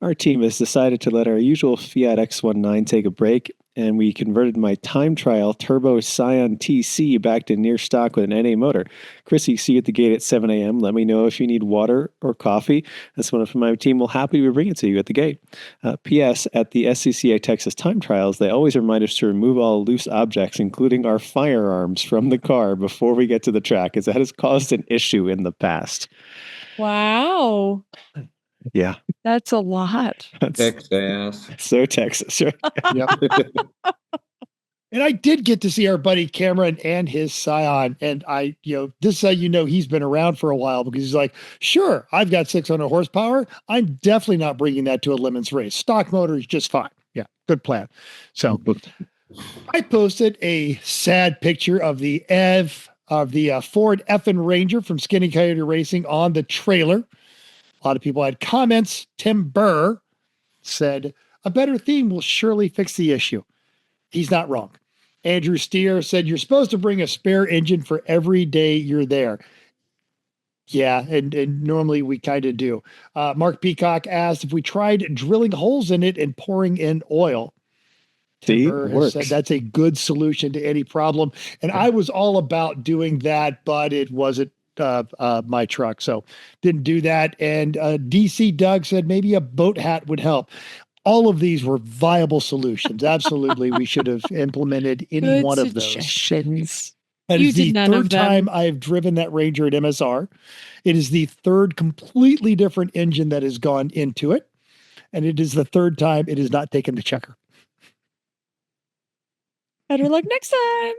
Our team has decided to let our usual Fiat X19 take a break, and we converted my time trial Turbo Scion TC back to near stock with an NA motor. Chrissy, see you at the gate at 7 a.m. Let me know if you need water or coffee. Someone from my team will happily bring it to you at the gate. P.S. At the SCCA Texas time trials, they always remind us to remove all loose objects, including our firearms, from the car before we get to the track, as that has caused an issue in the past." Wow. Yeah. That's a lot. Texas. So Texas, right? Yep. And I did get to see our buddy Cameron and his Scion. And this is how he's been around for a while, because he's like, sure, I've got 600 horsepower. I'm definitely not bringing that to a Lemons race. Stock motor is just fine. Yeah, good plan. So I posted a sad picture of the Ford F&Ranger from Skinny Koyote Racing on the trailer. A lot of people had comments. Tim Burr said, a better theme will surely fix the issue. He's not wrong. Andrew Steer said, you're supposed to bring a spare engine for every day you're there. Yeah, and normally we kind of do. Mark Peacock asked if we tried drilling holes in it and pouring in oil. See, Tim Burr has said that's a good solution to any problem. And I was all about doing that, but it wasn't my truck, so didn't do that. And DC Doug said maybe a boat hat would help. All of these were viable solutions. Absolutely, we should have implemented any Good one of those. suggestions. That You is the did none of third them. time I've driven that Ranger at MSR. It is the third completely different engine that has gone into it. And it is the third time it has not taken the checker. Better luck next time.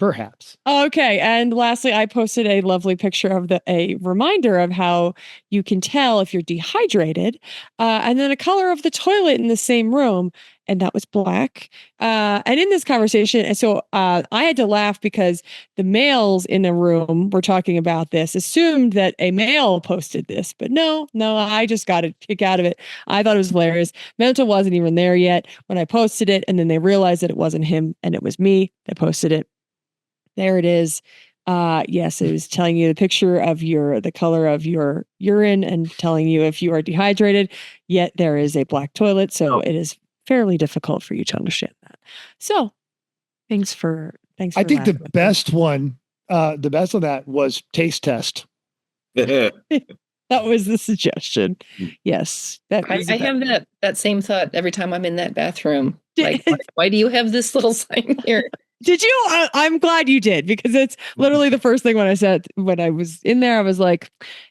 Perhaps. Okay, and lastly, I posted a lovely picture of a reminder of how you can tell if you're dehydrated, and then a color of the toilet in the same room, and that was black. And in this conversation, and so I had to laugh because the males in the room were talking about this, assumed that a male posted this, but no, I just got a kick out of it. I thought it was hilarious. Mental wasn't even there yet when I posted it, and then they realized that it wasn't him and it was me that posted it. There it is. Yes, it was telling you the picture of the color of your urine and telling you if you are dehydrated, yet there is a black toilet. So it is fairly difficult for you to understand that. So thanks for I think the best one, the best of that was taste test. that was the suggestion. Yes. I have that same thought every time I'm in that bathroom. Like, why do you have this little sign here? Did you? I'm glad you did, because it's literally the first thing when I was in there, I was like,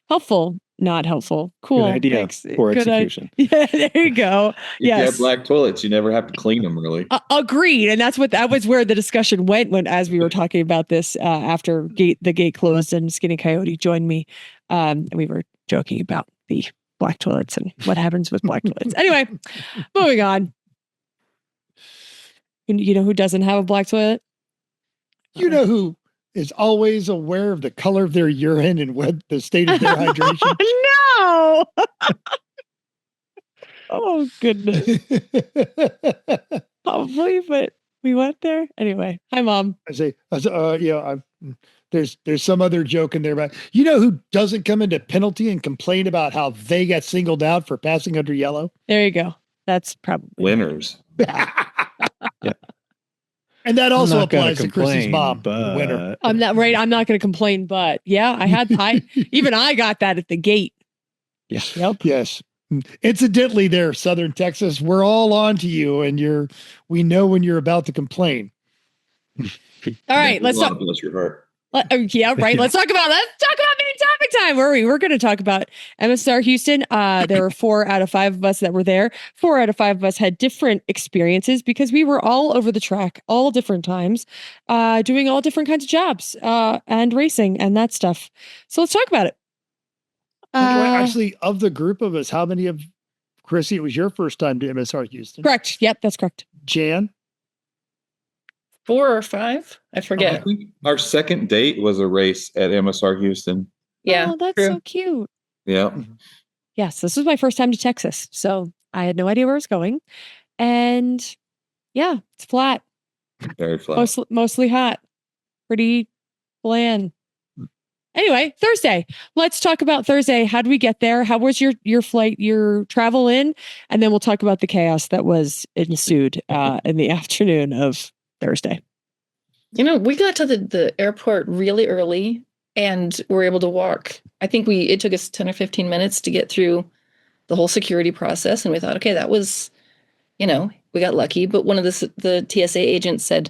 helpful, not helpful. Cool. Good idea. Thanks. Poor Good execution. Yeah, there you go. If you have Yes. black toilets, you never have to clean them, really. Agreed. And that was where the discussion went as we were talking about this after the gate closed and Skinny Coyote joined me. And we were joking about the black toilets and what happens with black toilets. Anyway, moving on. You know who doesn't have a black toilet? You know who is always aware of the color of their urine and what the state of their hydration? No. Oh, goodness. Probably, but we went there. Anyway, hi, Mom. There's some other joke in there about, you know who doesn't come into penalty and complain about how they got singled out for passing under yellow? There you go. That's probably winners. Yeah. And that also applies to Chrissy's mom. But... Winner. I'm not going to complain, but yeah, I got that at the gate. Yes. Yep. Yes. Incidentally, there, Southern Texas, we're all on to you, and we know when you're about to complain. All right, let's talk. Bless your heart. Yeah, right. Let's talk about main topic time. We're going to talk about MSR Houston. There were 4 out of 5 of us that were there. 4 out of 5 of us had different experiences because we were all over the track, all different times, doing all different kinds of jobs and racing and that stuff. So let's talk about it. Actually, of the group of us, how many of Chrissy? It was your first time to MSR Houston. Correct. Yep, that's correct. Jan. 4 or 5? I forget. I think our second date was a race at MSR Houston. Yeah. Oh, that's so cute. Yeah. Yes, this was my first time to Texas, so I had no idea where I was going. And yeah, it's flat. Very flat. Mostly hot. Pretty bland. Anyway, Thursday. Let's talk about Thursday. How did we get there? How was your flight, your travel in? And then we'll talk about the chaos that was ensued in the afternoon of Thursday. We got to the airport really early and were able to walk. I think it took us 10 or 15 minutes to get through the whole security process. And we thought, okay, that was, we got lucky. But one of the TSA agents said,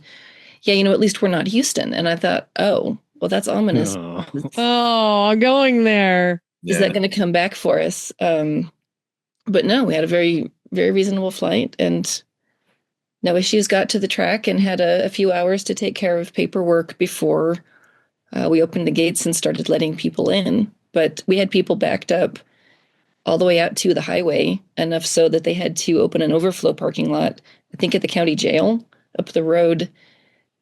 yeah, at least we're not Houston. And I thought, oh, well, that's ominous. Oh, I'm going there. Is that going to come back for us? But no, we had a very, very reasonable flight and no issues. Got to the track and had a few hours to take care of paperwork before we opened the gates and started letting people in. But we had people backed up all the way out to the highway, enough so that they had to open an overflow parking lot, I think at the county jail up the road,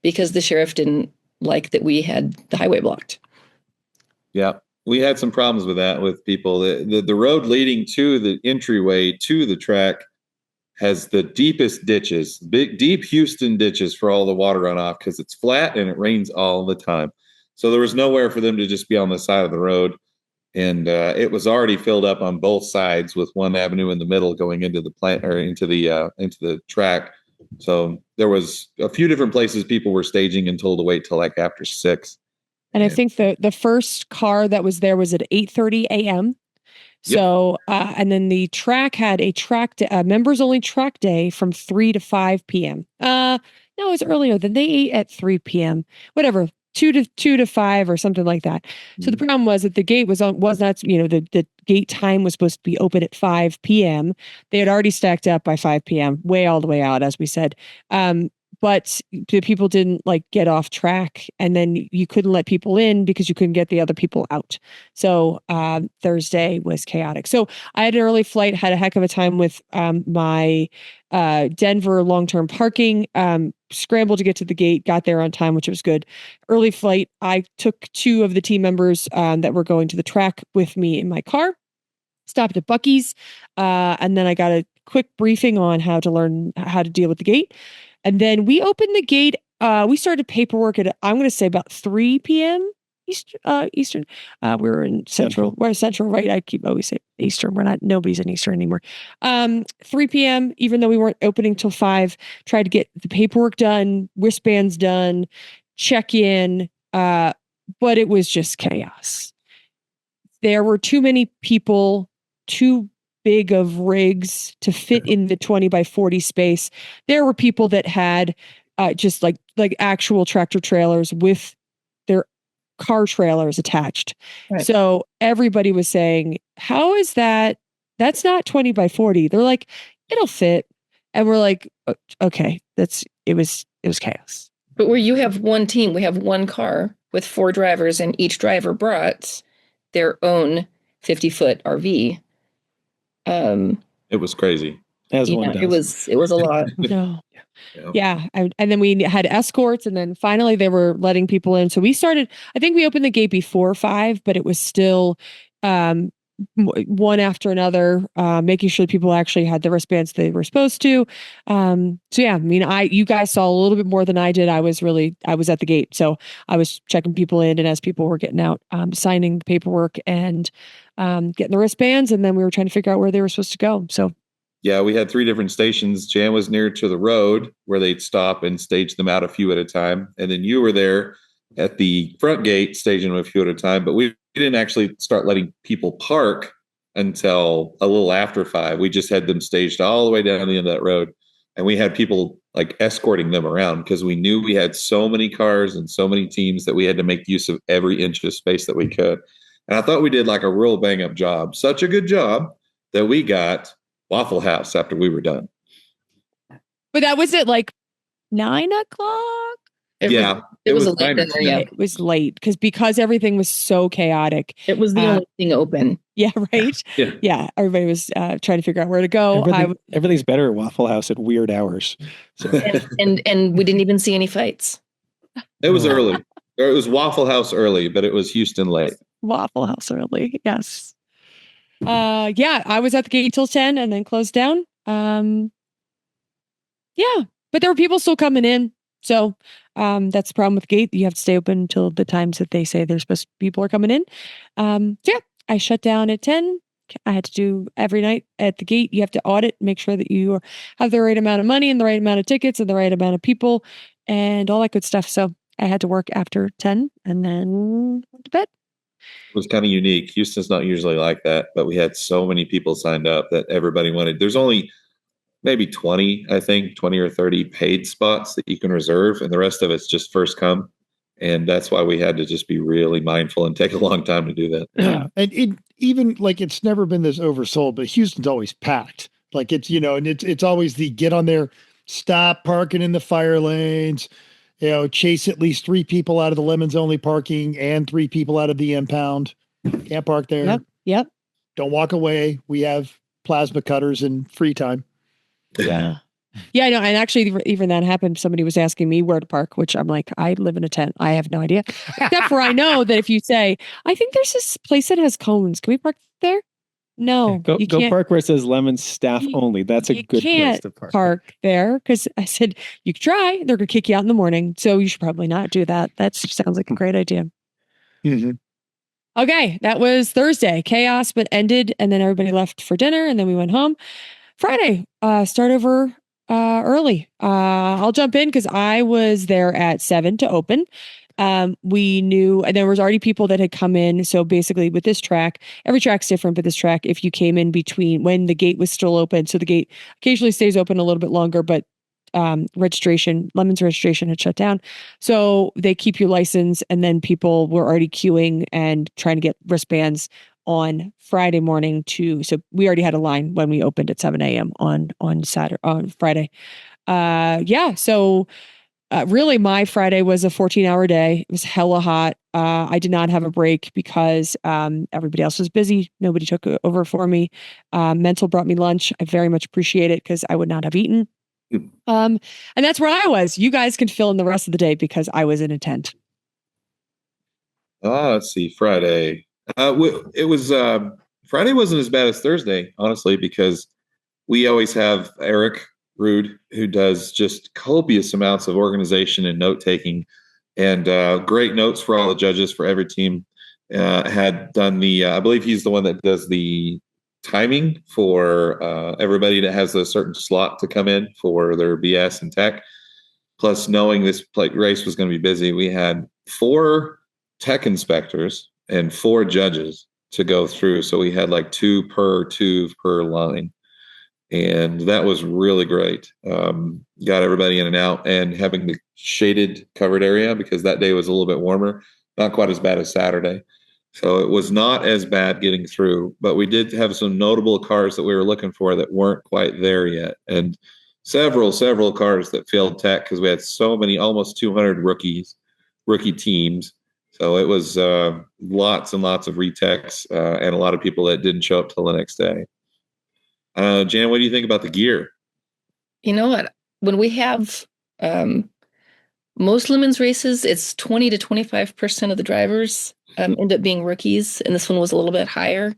because the sheriff didn't like that we had the highway blocked. Yeah. we had some problems with that with people. The road leading to the entryway to the track has the deepest ditches, big, deep Houston ditches for all the water runoff because it's flat and it rains all the time. So there was nowhere for them to just be on the side of the road. And it was already filled up on both sides with one avenue in the middle going into the plant or into the track. So there was a few different places people were staging and told to wait till like after 6. And I think the first car that was there was at 8:30 a.m. So, and then the track had a members only track day from 3 to 5 p.m. No, it was earlier than they ate at 3 p.m. Whatever, 2 to 5 or something like that. So the problem was that the gate was not, the gate time was supposed to be open at 5 p.m. They had already stacked up by 5 p.m. way all the way out, as we said. But the people didn't get off track, and then you couldn't let people in because you couldn't get the other people out. So Thursday was chaotic. So I had an early flight, had a heck of a time with my Denver long-term parking, scrambled to get to the gate, got there on time, which was good. Early flight, I took 2 of the team members that were going to the track with me in my car, stopped at Buc-ee's, and then I got a quick briefing on how to learn how to deal with the gate. And then we opened the gate. We started paperwork at, I'm going to say, about 3 p.m. Eastern. We were in Central. We're Central, right? I always say Eastern. Nobody's in Eastern anymore. 3 p.m., even though we weren't opening till 5, tried to get the paperwork done, wristbands done, check in. But it was just chaos. There were too many people, too big of rigs to fit in the 20 by 40 space. There were people that had just like actual tractor trailers with their car trailers attached. Right. So everybody was saying, how is that? That's not 20 by 40. They're like, it'll fit. And we're like, okay, it was chaos. But where you have one team, we have one car with 4 drivers, and each driver brought their own 50-foot RV. It was crazy. It was a lot. No. Yeah. And then we had escorts, and then finally they were letting people in. So we started, I think we opened the gate before 5, but it was still one after another, making sure people actually had the wristbands they were supposed to. So yeah, I mean, you guys saw a little bit more than I did. I was at the gate. So I was checking people in, and as people were getting out, signing the paperwork and getting the wristbands, and then we were trying to figure out where they were supposed to go. So yeah, we had 3 different stations. Jan was near to the road where they'd stop and stage them out a few at a time. And then you were there at the front gate staging them a few at a time. But we didn't actually start letting people park until a little after 5. We just had them staged all the way down the end of that road. And we had people escorting them around because we knew we had so many cars and so many teams that we had to make use of every inch of space that we could. And I thought we did a real bang up job. Such a good job that we got Waffle House after we were done. But that was at 9 o'clock. It was late dinner. Yeah, it was late because everything was so chaotic. It was the only thing open. Yeah, right. Yeah. Everybody was trying to figure out where to go. Everything's better at Waffle House at weird hours. So. and we didn't even see any fights. It was early. It was Waffle House early, but it was Houston late. Waffle House early. Yes. Yeah, I was at the gate till 10 and then closed down. Yeah, but there were people still coming in. So that's the problem with the gate. You have to stay open until the times that they say people are coming in. Yeah, I shut down at 10. I had to do every night at the gate. You have to audit, make sure that you have the right amount of money and the right amount of tickets and the right amount of people and all that good stuff. So I had to work after 10 and then went to bed. It was kind of unique. Houston's not usually like that, but we had so many people signed up that everybody wanted. There's only maybe 20 or 30 paid spots that you can reserve, and the rest of it's just first come. And that's why we had to just be really mindful and take a long time to do that. Yeah. And it's never been this oversold, but Houston's always packed. And it's always the get on there, stop parking in the fire lanes, chase at least 3 people out of the Lemons only parking and 3 people out of the impound. Can't park there. Yep. Don't walk away. We have plasma cutters and free time. Yeah. Yeah, I know. And actually, even that happened. Somebody was asking me where to park, which I'm like, I live in a tent. I have no idea. Except for I know that if you say, I think there's this place that has cones. Can we park there? No, Go you go can't. park where it says Lemons staff You- only. That's a you good place can't to park. park there because I said you could try. They're gonna kick you out in the morning, so you should probably not do that. That sounds like a great idea. Mhm. Okay, that was Thursday. Chaos, but ended, and then everybody left for dinner, and then we went home. Friday, start over early. I'll jump in because I was there at 7 to open. We knew, and there was already people that had come in. So basically, with this track, every track's different, but this track, if you came in between when the gate was still open, so the gate occasionally stays open a little bit longer, but Lemon's registration had shut down. So they keep your license, and then people were already queuing and trying to get wristbands on Friday morning so we already had a line when we opened at 7 a.m. on Friday. So really my Friday was a 14-hour day. It was hella hot. I did not have a break because everybody else was busy. Nobody took over for me. Mental brought me lunch. I very much appreciate it because I would not have eaten. And that's where I was. You guys can fill in the rest of the day because I was in a tent. Let's see, Friday. It was Friday wasn't as bad as Thursday, honestly, because we always have Eric Rude, who does just copious amounts of organization and note taking, and great notes for all the judges for every team. Had done the, I believe he's the one that does the timing for everybody that has a certain slot to come in for their BS and tech. Plus, knowing this race was going to be busy, we had 4 tech inspectors and 4 judges to go through. So we had like 2 per line. And that was really great. Got everybody in and out, and having the shaded covered area because that day was a little bit warmer, not quite as bad as Saturday. So it was not as bad getting through, but we did have some notable cars that we were looking for that weren't quite there yet. And several cars that failed tech because we had so many, almost 200 rookie teams. So it was lots and lots of retechs and a lot of people that didn't show up till the next day. Jan, what do you think about the gear? You know what? When we have most Lemons races, it's 20 to 25% of the drivers end up being rookies, and this one was a little bit higher.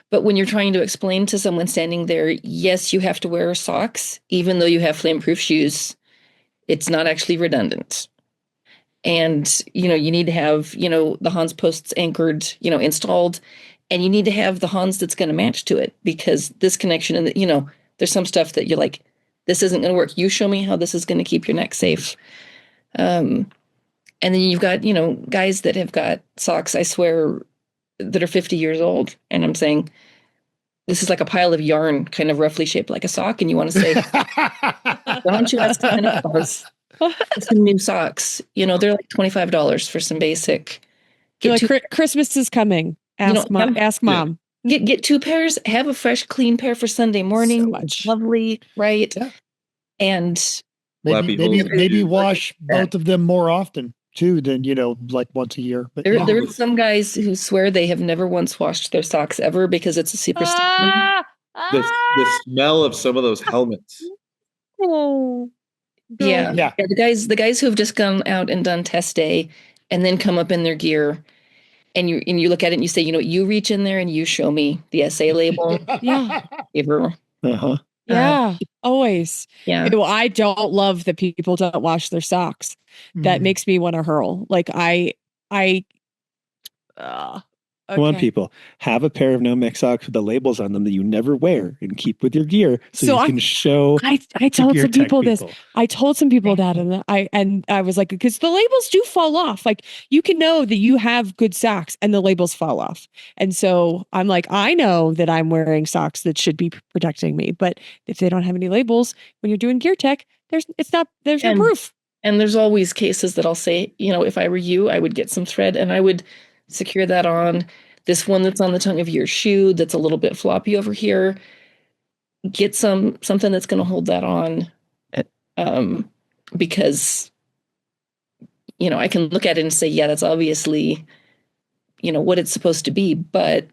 But when you're trying to explain to someone standing there, yes, you have to wear socks, even though you have flame-proof shoes, it's not actually redundant. And, you need to have, the Hans posts anchored, installed, and you need to have the Hans that's going to match to it because this connection and, there's some stuff that you're like, this isn't going to work. You show me how this is going to keep your neck safe. And then you've got, guys that have got socks, I swear, that are 50 years old. And I'm saying, this is like a pile of yarn, kind of roughly shaped like a sock. And you want to say, why don't you ask some new socks? They're like $25 for some basic. Christmas is coming. Ask mom. Get 2 pairs, have a fresh, clean pair for Sunday morning. So it's lovely, right? Yeah. And maybe wash both of them more often too than like once a year. But there are some guys who swear they have never once washed their socks ever because it's a superstition. The smell of some of those helmets. Yeah. The guys who have just gone out and done test day and then come up in their gear. And you look at it and you say, you reach in there and you show me the SA label. Yeah. Uh-huh. Yeah. Always. Yeah. Well, I don't love that people don't wash their socks. That makes me want to hurl. Like Come on, people. Have a pair of no mix socks with the labels on them that you never wear and keep with your gear so you can show. I told some people this. I told some people that, and I was like, because the labels do fall off. Like you can know that you have good socks and the labels fall off. And so I'm like, I know that I'm wearing socks that should be protecting me, but if they don't have any labels when you're doing gear tech, there's no proof. And there's always cases that I'll say, if I were you, I would get some thread and I would secure that on this one that's on the tongue of your shoe that's a little bit floppy over here. Get something that's going to hold that on, because I can look at it and say, yeah, that's obviously what it's supposed to be, but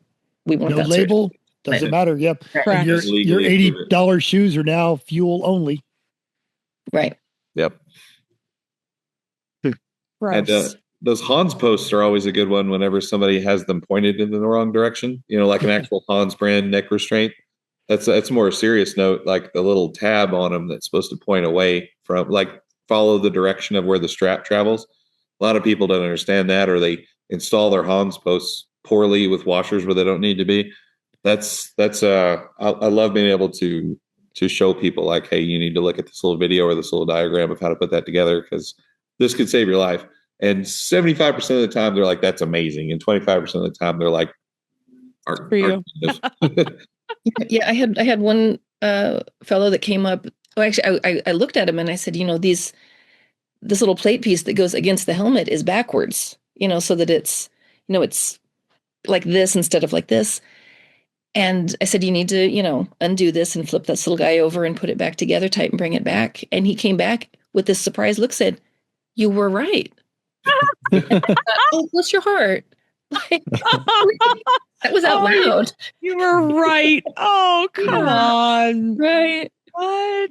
we want that label. Doesn't matter. Yep. Correct. Your $80 shoes are now fuel only. Right. Yep. Gross. And those Hans posts are always a good one whenever somebody has them pointed in the wrong direction. Like an actual Hans brand neck restraint. That's a more serious note, like the little tab on them that's supposed to point away from, like, follow the direction of where the strap travels. A lot of people don't understand that, or they install their Hans posts poorly with washers where they don't need to be. I love being able to show people, like, hey, you need to look at this little video or this little diagram of how to put that together, because this could save your life. And 75% of the time they're like, that's amazing. And 25% of the time they're like, For you. Yeah, I had one fellow that came up. Well, actually, I looked at him and I said, this little plate piece that goes against the helmet is backwards, so that it's like this instead of like this. And I said, you need to, undo this and flip this little guy over and put it back together tight and bring it back. And he came back with this surprised look, said, you were right. Oh, bless your heart. That was out loud. You were right. Oh, come on. Right. What?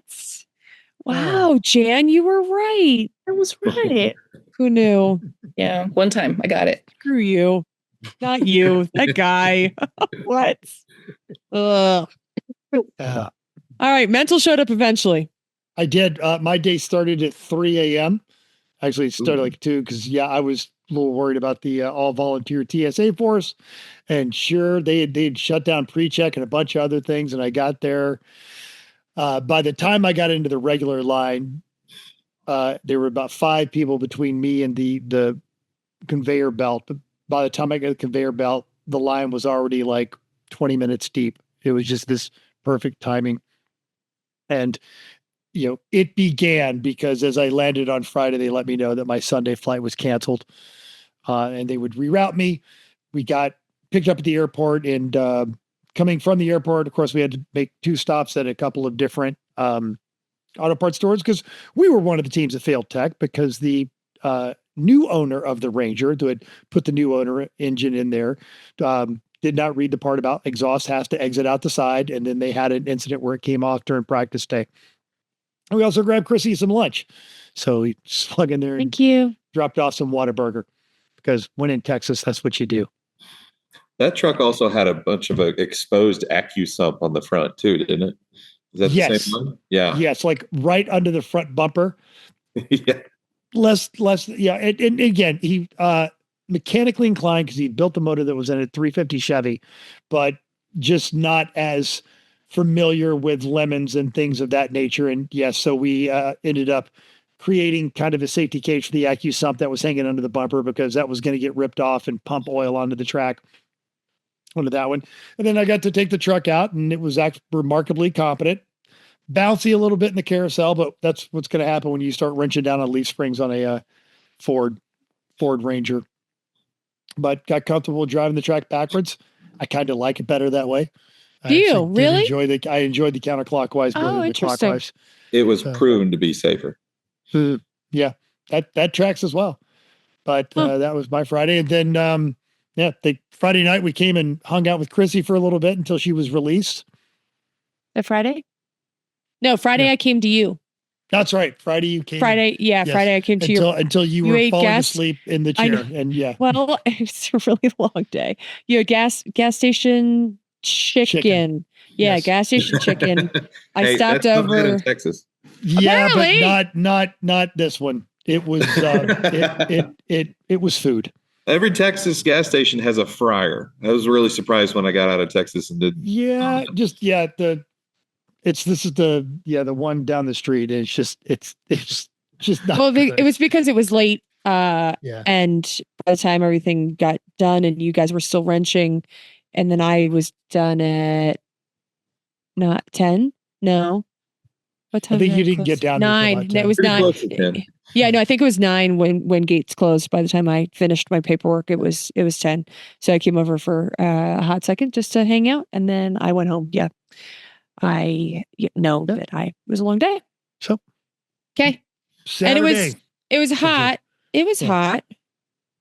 Wow, Jan, you were right. I was right. Who knew? Yeah, one time I got it. Screw you. Not you. That guy. What? Ugh. All right, Mental showed up eventually. I did. My day started at 3 a.m. Actually, it started like 2 because, I was a little worried about the all-volunteer TSA force. And sure, they'd shut down pre-check and a bunch of other things. And I got there. By the time I got into the regular line, there were about 5 people between me and the conveyor belt. But by the time I got the conveyor belt, the line was already like 20 minutes deep. It was just this perfect timing. And it began because as I landed on Friday, they let me know that my Sunday flight was canceled, and they would reroute me. We got picked up at the airport, and coming from the airport, of course, we had to make 2 stops at a couple of different auto parts stores because we were one of the teams that failed tech because the new owner of the Ranger, who had put the new owner engine in there, did not read the part about exhaust has to exit out the side, and then they had an incident where it came off during practice day. And we also grabbed Chrissy some lunch. So we slug in there and dropped off some Whataburger because when in Texas, that's what you do. That truck also had a bunch of exposed AccuSump on the front too, didn't it? Is that the same one? Yeah. Yes, like right under the front bumper. Yeah. Less. Yeah. And again, he mechanically inclined because he built the motor that was in a 350 Chevy, but just not as familiar with lemons and things of that nature. And yes, so we ended up creating kind of a safety cage for the AccuSump that was hanging under the bumper because that was going to get ripped off and pump oil onto the track. Onto that one. And then I got to take the truck out and it was remarkably competent. Bouncy a little bit in the carousel, but that's what's going to happen when you start wrenching down on leaf springs on a Ford Ranger. But got comfortable driving the track backwards. I kind of like it better that way. Do you really? I enjoyed the counterclockwise more than the clockwise. It was proven to be safer. Yeah, that tracks as well. But that was my Friday. And then, Friday night we came and hung out with Chrissy for a little bit until she was released. The Friday? No, Friday I came to you. That's right. Friday you came. Friday, yes. Friday I came to you. Until you were falling asleep in the chair. And well, it's a really long day. You had gas station chicken. Yeah, yes. Gas station chicken. I stopped over in Texas. Yeah, apparently. But not this one. It was it was food. Every Texas gas station has a fryer. I was really surprised when I got out of Texas and did. Yeah, this is the one down the street. And it's just not. Well, it was because it was late. And by the time everything got done and you guys were still wrenching, and then I was done at not 10. No. What time? I think you didn't get down 9. It was 9. Yeah, no, I think it was 9 when gates closed. By the time I finished my paperwork, it was 10. So I came over for a hot second just to hang out, and then I went home. Yeah, I know that it was a long day. So okay, Saturday. And it was hot. It was hot.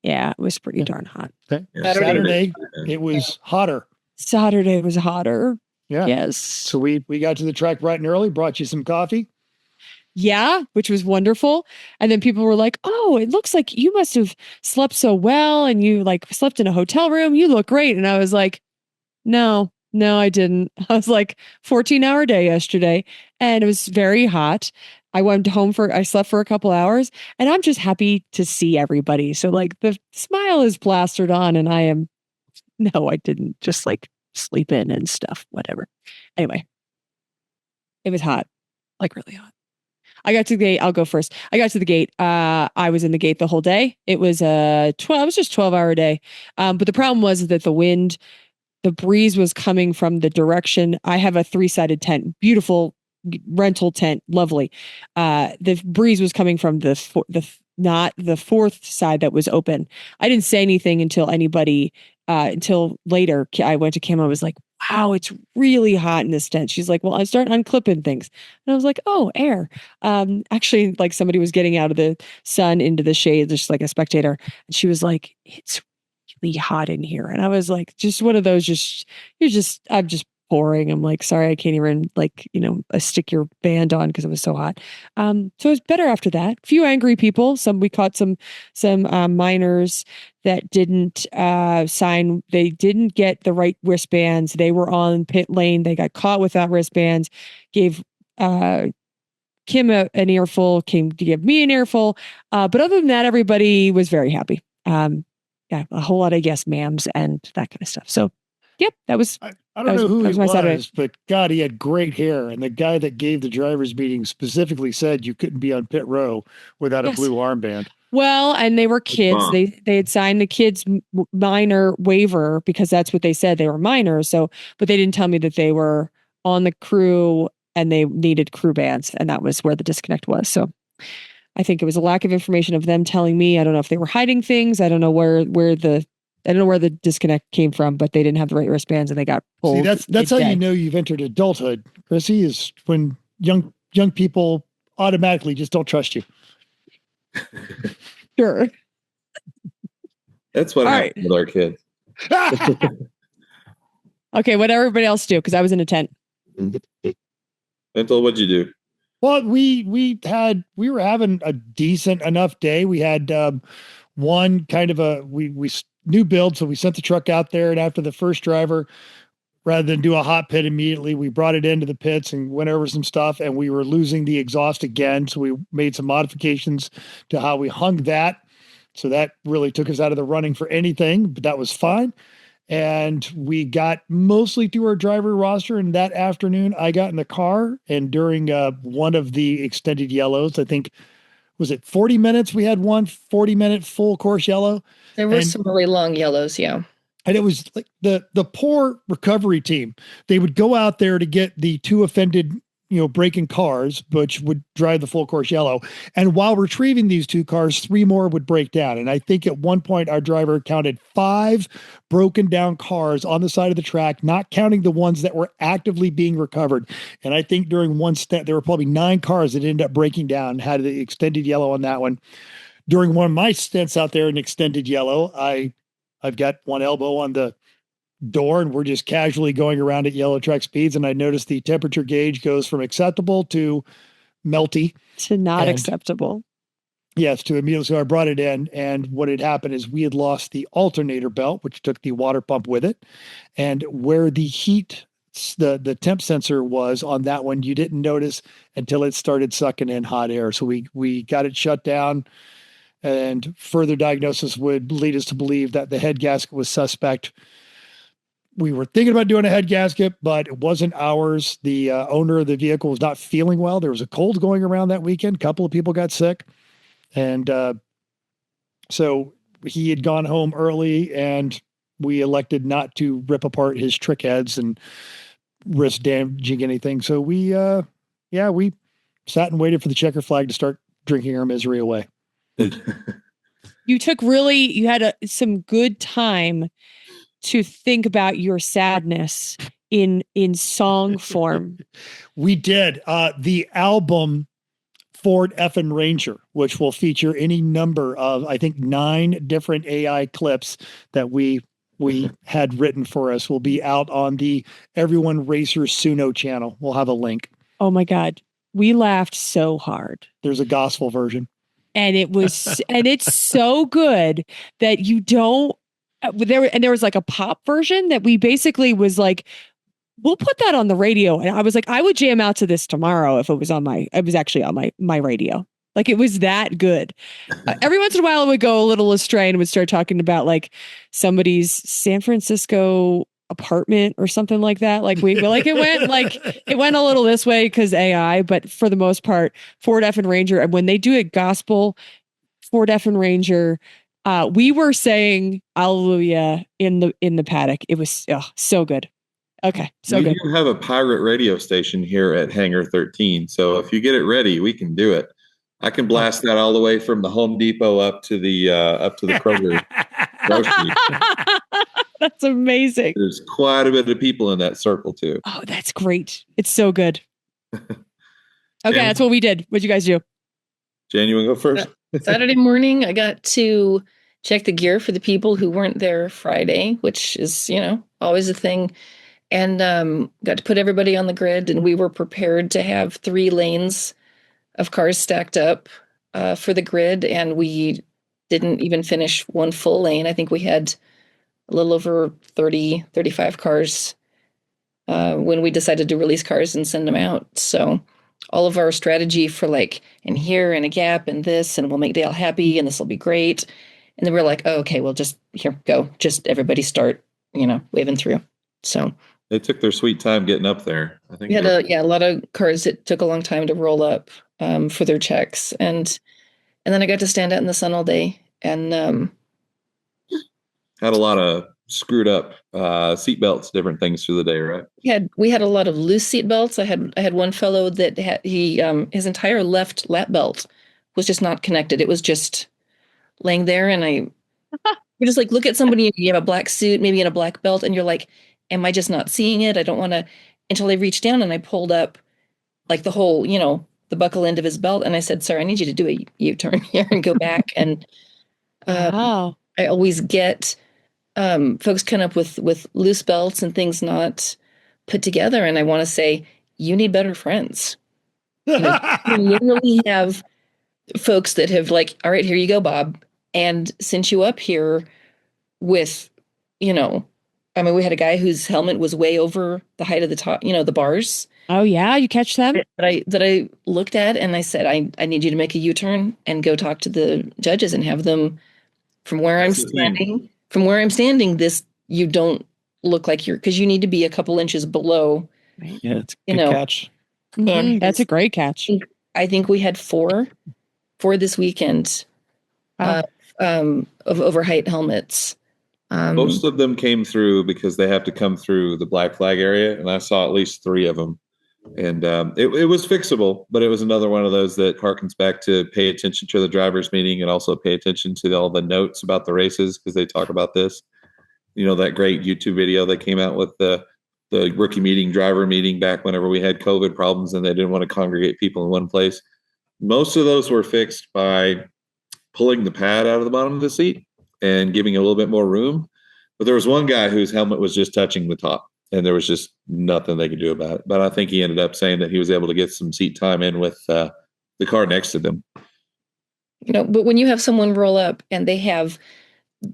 Yeah, it was pretty darn hot. Saturday, it was hotter. Saturday was hotter. Yeah. Yes. So we got to the track bright and early, brought you some coffee. yeah, which was wonderful. And then people were like, oh, it looks like you must have slept so well and you like slept in a hotel room. You look great. And I was like, no, I didn't. I was like 14-hour day yesterday and it was very hot. I slept for a couple hours and I'm just happy to see everybody. So like the smile is plastered on and no, I didn't just like sleep in and stuff, whatever. Anyway, it was hot, like really hot. I got to the gate. I'll go first. I got to the gate. I was in the gate the whole day. It was it was just 12-hour day. But the problem was that the breeze was coming from the direction. I have a 3-sided tent, beautiful rental tent, lovely. The breeze was coming from not the fourth side that was open. I didn't say anything until later. I went to Kim. I was like, wow, it's really hot in this tent. She's like, well, I start unclipping things. And I was like, oh, air. Actually, like somebody was getting out of the sun into the shade, just like a spectator. And she was like, it's really hot in here. And I was like, just one of those, I'm just pouring. I'm like, sorry, I can't even stick your band on because it was so hot. So it was better after that. A few angry people. We caught some miners that didn't sign. They didn't get the right wristbands. They were on pit lane. They got caught without wristbands. Gave Kim an earful. Came to give me an earful. But other than that, everybody was very happy. Yeah, a whole lot of yes ma'ams and that kind of stuff. So, yep, that was. I don't know who he Saturday. was, but God, he had great hair. And the guy that gave the driver's meeting specifically said you couldn't be on pit row without a blue armband. Well, and they were kids. They had signed the kids' minor waiver because that's what they said. They were minors. So, but they didn't tell me that they were on the crew and they needed crew bands, and that was where the disconnect was. So, I think it was a lack of information of them telling me. I don't know if they were hiding things. I don't know where the disconnect came from, but they didn't have the right wristbands and they got pulled. See, that's how you know you've entered adulthood, Chrissy, is when young people automatically just don't trust you. Sure. That's what happened with our kids. Okay, what did everybody else do? Because I was in a tent. Mental, what'd you do? Well, we were having a decent enough day. We had one kind of we new build, so we sent the truck out there, and after the first driver, rather than do a hot pit immediately, we brought it into the pits and went over some stuff, and we were losing the exhaust again, so we made some modifications to how we hung that. So that really took us out of the running for anything, but that was fine. And we got mostly to our driver roster. And that afternoon, I got in the car, and during one of the extended yellows, I think, was it 40 minutes? We had one 40-minute full course yellow. There were some really long yellows, yeah. And it was like the poor recovery team. They would go out there to get the two offended, breaking cars, which would drive the full course yellow. And while retrieving these two cars, 3 more would break down. And I think at one point our driver counted 5 broken down cars on the side of the track, not counting the ones that were actively being recovered. And I think during one stint, there were probably 9 cars that ended up breaking down, had the extended yellow on that one. During one of my stints out there in extended yellow, I've got one elbow on the door and we're just casually going around at yellow track speeds. And I noticed the temperature gauge goes from acceptable to melty. To not acceptable. Yes, to immediately. So I brought it in, and what had happened is we had lost the alternator belt, which took the water pump with it. And where the heat, the temp sensor was on that one, you didn't notice until it started sucking in hot air. So we got it shut down, and further diagnosis would lead us to believe that the head gasket was suspect. We were thinking about doing a head gasket, but it wasn't ours. The owner of the vehicle was not feeling well. There was a cold going around that weekend. A couple of people got sick. And so he had gone home early, and we elected not to rip apart his trick heads and risk damaging anything. So we sat and waited for the checker flag to start drinking our misery away. You had some good time to think about your sadness in song form. We did. The album Ford Effin' Ranger, which will feature any number of, I think, 9 different AI clips that we had written for us, will be out on the Everyone Racer Suno channel. We'll have a link. Oh my God. We laughed so hard. There's a gospel version. And it's so good that you don't there was like a pop version that we basically was like, we'll put that on the radio. And I was like, I would jam out to this tomorrow if it was actually on my radio. Like it was that good. Every once in a while it would go a little astray and would start talking about like somebody's San Francisco apartment or something like that. Like it went a little this way because AI, but for the most part, Ford F and Ranger, and when they do it gospel, Ford F and Ranger, we were saying hallelujah in the paddock. It was so good. Okay. So we good. do have a pirate radio station here at Hangar 13. So if you get it ready, we can do it. I can blast that all the way from the Home Depot up to the Kroger grocery. That's amazing. There's quite a bit of people in that circle too. Oh, that's great. It's so good. Okay, Jan? that's what we did. What'd you guys do? Jan, you want to go first? Saturday morning, I got to check the gear for the people who weren't there Friday, which is, always a thing. And got to put everybody on the grid, and we were prepared to have 3 lanes of cars stacked up for the grid, and we didn't even finish one full lane. I think we had a little over 30, 35 cars when we decided to release cars and send them out. So all of our strategy for like, and here and a gap and this, and we'll make Dale happy and this will be great. And then we're like, oh, okay, well, just here, go. Just everybody start, waving through. So they took their sweet time getting up there. I think we had a lot of cars that took a long time to roll up for their checks. And then I got to stand out in the sun all day and had a lot of screwed up seat belts, different things through the day, right? We had a lot of loose seat belts. I had one fellow that his entire left lap belt was just not connected. It was just laying there, and you just like look at somebody, you have a black suit, maybe in a black belt, and you're like, am I just not seeing it? I don't want to, until I reached down and I pulled up like the whole, the buckle end of his belt. And I said, sir, I need you to do a U-turn here and go back. And Wow. I always get folks come up with loose belts and things not put together. And I want to say, you need better friends. You literally have folks that have like, all right, here you go, Bob. And sent you up here with, we had a guy whose helmet was way over the height of the top, the bars. Oh yeah, you catch them? That I looked at and I said, I need you to make a U-turn and go talk to the judges and have them from where I'm standing, this, you don't look like because you need to be a couple inches below. Right. Yeah, it's a good catch. And that's a great catch. I think we had four this weekend of overheight helmets. Most of them came through because they have to come through the Black Flag area, and I saw at least 3 of them. And it was fixable, but it was another one of those that harkens back to pay attention to the driver's meeting and also pay attention to all the notes about the races because they talk about this. That great YouTube video they came out with the rookie meeting, driver meeting back whenever we had COVID problems and they didn't want to congregate people in one place. Most of those were fixed by pulling the pad out of the bottom of the seat and giving a little bit more room. But there was one guy whose helmet was just touching the top and there was just nothing they could do about it. But I think he ended up saying that he was able to get some seat time in with the car next to them. But when you have someone roll up and they have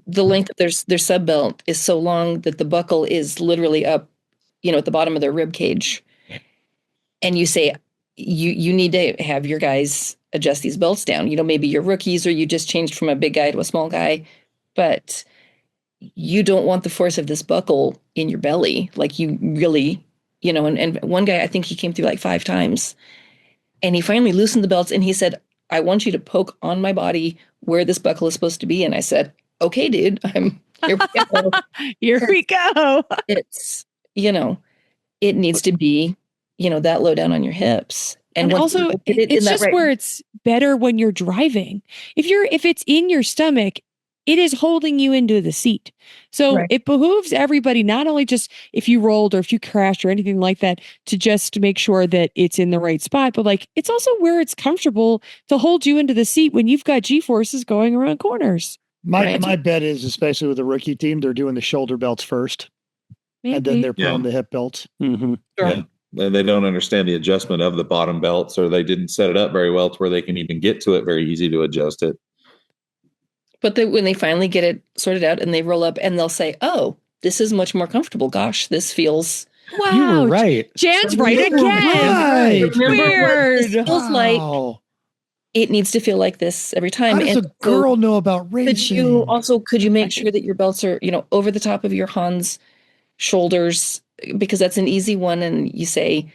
the length of their sub belt is so long that the buckle is literally up, at the bottom of their rib cage. And you say, you need to have your guys adjust these belts down. Maybe you're rookies or you just changed from a big guy to a small guy, but you don't want the force of this buckle in your belly. Like you really, and one guy, I think he came through like 5 times and he finally loosened the belts and he said, I want you to poke on my body where this buckle is supposed to be. And I said, okay, dude, here we go. Here we go. It's, it needs to be, that low down on your hips. And also it's just where it's better when you're driving. If it's in your stomach, it is holding you into the seat. So it behooves everybody, not only just if you rolled or if you crashed or anything like that, to just make sure that it's in the right spot, but like it's also where it's comfortable to hold you into the seat when you've got G-forces going around corners. My bet is, especially with the rookie team, they're doing the shoulder belts first. Maybe. And then they're pulling the hip belts. Mm-hmm. Sure. they don't understand the adjustment of the bottom belts, or they didn't set it up very well to where they can even get to it very easy to adjust it. But when they finally get it sorted out and they roll up and they'll say, oh, this is much more comfortable. Gosh, this feels... Wow. You were right. Jan's right You were again. right. Weird. This feels like Wow. it needs to feel like this every time. How does And a girl know about racing? could you make sure that your belts are, over the top of your Hans shoulders, because that's an easy one. And you say,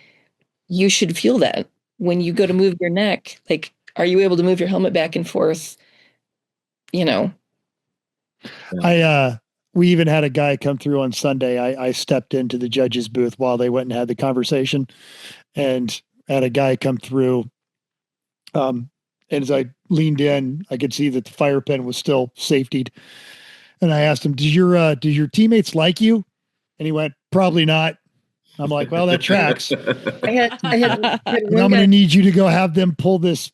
you should feel that when you go to move your neck. Like, are you able to move your helmet back and forth? We even had a guy come through on Sunday. I stepped into the judge's booth while they went and had the conversation, and had a guy come through. And as I leaned in, I could see that the fire pin was still safetied. And I asked him, "Did your teammates like you?" And he went, "Probably not." I'm like, "Well, that tracks." I had And I'm going to need you to go have them pull this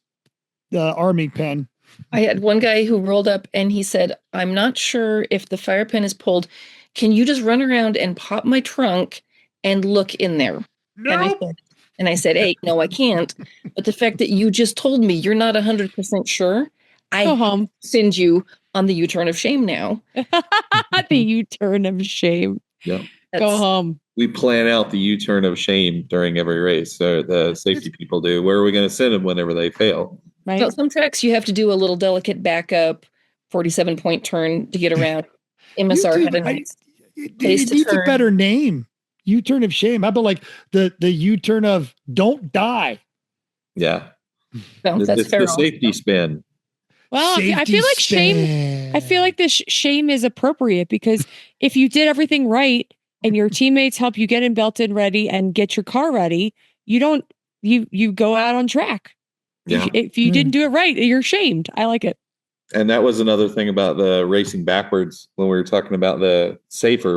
arming pin. I had one guy who rolled up and he said, I'm not sure if the fire pin is pulled. Can you just run around and pop my trunk and look in there? Nope. And I said, hey, no, I can't. But the fact that you just told me you're not 100% sure, I send you on the U-turn of shame now. The U-turn of shame. Yeah. Go home. We plan out the U-turn of shame during every race. So the safety people do. Where are we going to send them whenever they fail? Right. So some tracks you have to do a little delicate backup, 47-point turn to get around. MSR had a nice place It to needs turn. a better name. U-turn of shame. How about like the U-turn of don't die? Yeah. No, that's it's the safety spin. Well, I feel like shame. I feel like this shame is appropriate, because if you did everything right and your teammates help you get in belted ready and get your car ready, you go out on track. Yeah. If you didn't do it right, you're shamed. I like it. And that was another thing about the racing backwards when we were talking about the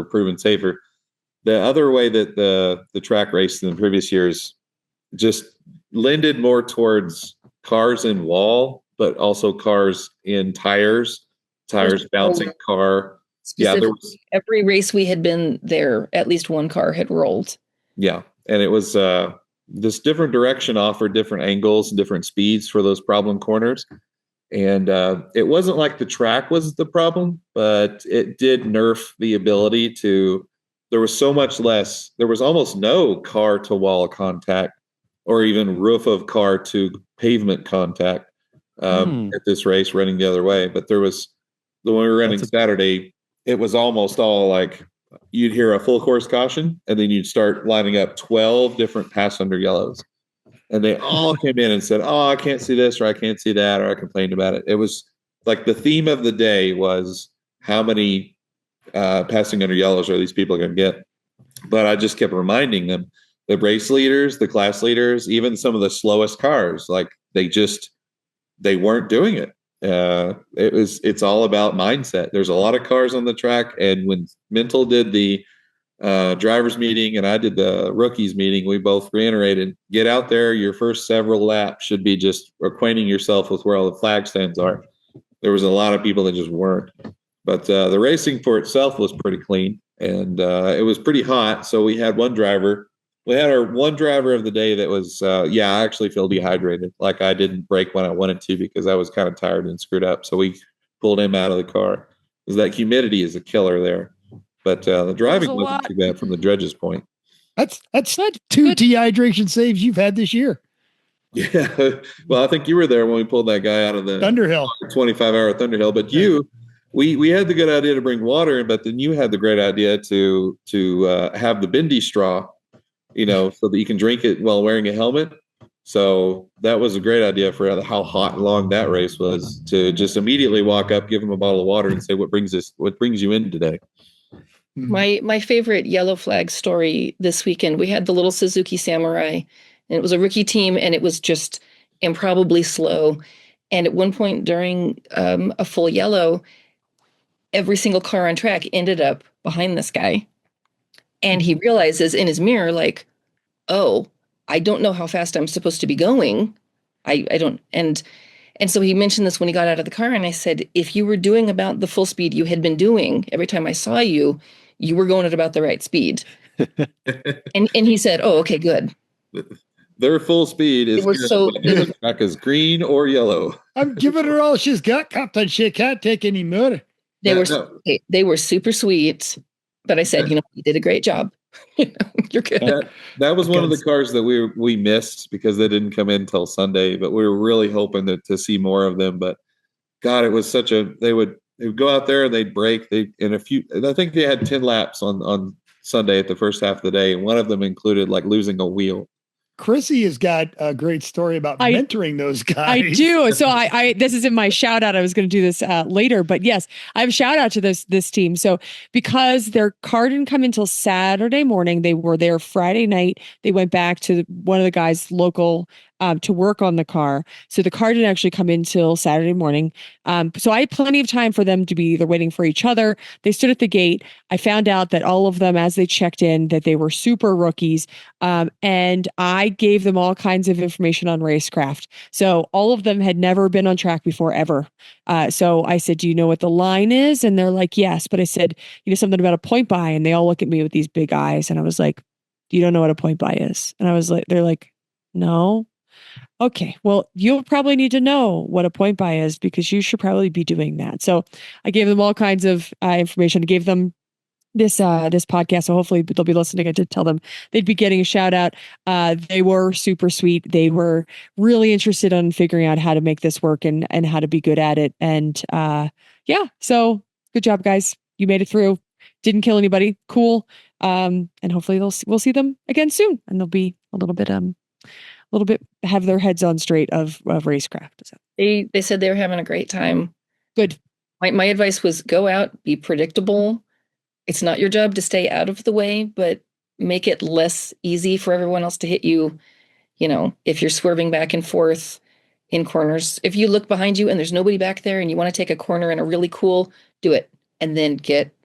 proven safer. The other way that the track raced in the previous years just lended more towards cars in wall, but also cars in tires bouncing car. Yeah, there was every race we had been there, at least one car had rolled. Yeah, and it was this different direction offered different angles and different speeds for those problem corners. And it wasn't like the track was the problem, but it did nerf the ability to, there was so much less, there was almost no car to wall contact or even roof of car to pavement contact at this race running the other way. But there was, when we were running Saturday, it was almost all like you'd hear a full course caution and then you'd start lining up 12 different pass under yellows. And they all came in and said, oh, I can't see this, or I can't see that, or I complained about it. It was like the theme of the day was how many passing under yellows are these people going to get? But I just kept reminding them, the race leaders, the class leaders, even some of the slowest cars, like they weren't doing it. It's all about mindset. There's a lot of cars on the track. And when Mental did the drivers meeting and I did the rookies meeting, we both reiterated, get out there. Your first several laps should be just acquainting yourself with where all the flag stands are. There was a lot of people that just weren't, but the racing for itself was pretty clean, and it was pretty hot. So we had one driver of the day that was, I actually feel dehydrated. Like I didn't brake when I wanted to because I was kind of tired and screwed up. So we pulled him out of the car because that humidity is a killer there. But the driving wasn't too bad from the judge's point. That's two dehydration saves you've had this year. Yeah. Well, I think you were there when we pulled that guy out of the Thunderhill, 25-hour Thunderhill. But we had the good idea to bring water in, but then you had the great idea to have the bendy straw, so that you can drink it while wearing a helmet. So that was a great idea for how hot and long that race was, to just immediately walk up, give him a bottle of water and say, what brings you in today? My favorite yellow flag story this weekend, we had the little Suzuki Samurai, and it was a rookie team, and it was just improbably slow. And at one point during a full yellow, every single car on track ended up behind this guy. And he realizes in his mirror, like, oh, I don't know how fast I'm supposed to be going. I don't. And so he mentioned this when he got out of the car. And I said, if you were doing about the full speed you had been doing every time I saw you, you were going at about the right speed. and he said, oh, okay, good. Their full speed is They were so- whether the track is green or yellow. I'm giving her all she's got, Captain. She can't take any more. They were super sweet, but I said, you did a great job. You're good. That was one of the cars that we missed because they didn't come in till Sunday, but we were really hoping to see more of them. But God, it was they would go out there and they'd break. I think they had 10 laps on Sunday at the first half of the day, and one of them included like losing a wheel. Chrissy has got a great story about mentoring those guys. I do. So I this is in my shout out. I was going to do this later, but yes, I have a shout out to this team. So because their car didn't come until Saturday morning, they were there Friday night. They went back to one of the guys local to work on the car. So the car didn't actually come in till Saturday morning. So I had plenty of time for them to be either waiting for each other. They stood at the gate. I found out that all of them, as they checked in, that they were super rookies. And I gave them all kinds of information on racecraft. So all of them had never been on track before, ever. So I said, do you know what the line is? And they're like, yes. But I said, something about a point by. And they all look at me with these big eyes. And I was like, you don't know what a point by is? And I was like, they're like, no. Okay, well, you'll probably need to know what a point by is because you should probably be doing that. So I gave them all kinds of information. I gave them this podcast, so hopefully they'll be listening. I did tell them they'd be getting a shout out. They were super sweet. They were really interested in figuring out how to make this work and how to be good at it. And so good job, guys. You made it through. Didn't kill anybody. Cool. And hopefully we'll see them again soon, and they'll be a little bit have their heads on straight of racecraft. So. They said they were having a great time. Good. My advice was go out, be predictable. It's not your job to stay out of the way, but make it less easy for everyone else to hit you. If you're swerving back and forth in corners, if you look behind you and there's nobody back there and you want to take a corner in a really cool, do it. And then get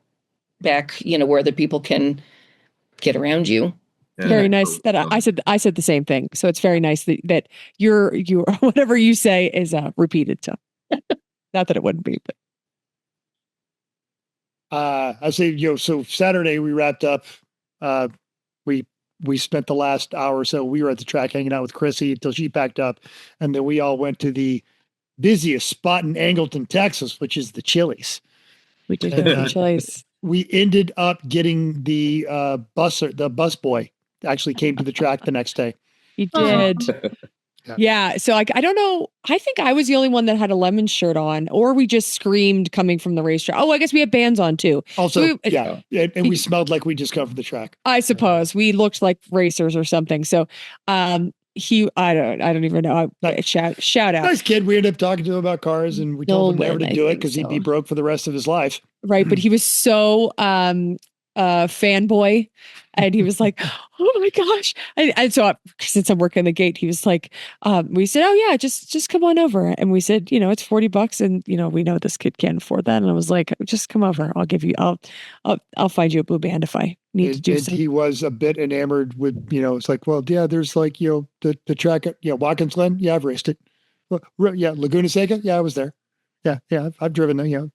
back, where other people can get around you. Yeah. Very nice that I said the same thing. So it's very nice that your whatever you say is repeated. So not that it wouldn't be, but I say, so Saturday we wrapped up. We spent the last hour or so. We were at the track hanging out with Chrissy until she packed up, and then we all went to the busiest spot in Angleton, Texas, which is the Chili's. We did go to the Chili's. We ended up getting the bus boy. Actually came to the track the next day. He did. Yeah. So I don't know. I think I was the only one that had a lemon shirt on, or we just screamed coming from the racetrack. Oh, I guess we had bands on too. Also, and we smelled like we just come from the track. I suppose we looked like racers or something. So, I don't even know. Shout out. Nice kid. We ended up talking to him about cars, and we told him never to do it because he'd be broke for the rest of his life. Right. But he was so fanboy, and he was like, oh my gosh. And so since I'm working the gate, he was like, we said, oh yeah, just come on over. And we said, it's $40 and we know this kid can't afford that. And I was like, just come over. I'll find you a blue band if I need to do something. He was a bit enamored with, it's like, well, yeah, there's like, the track at, Watkins Glen. Yeah, I've raced it. Well, yeah. Laguna Seca. Yeah, I was there. Yeah. I've driven there.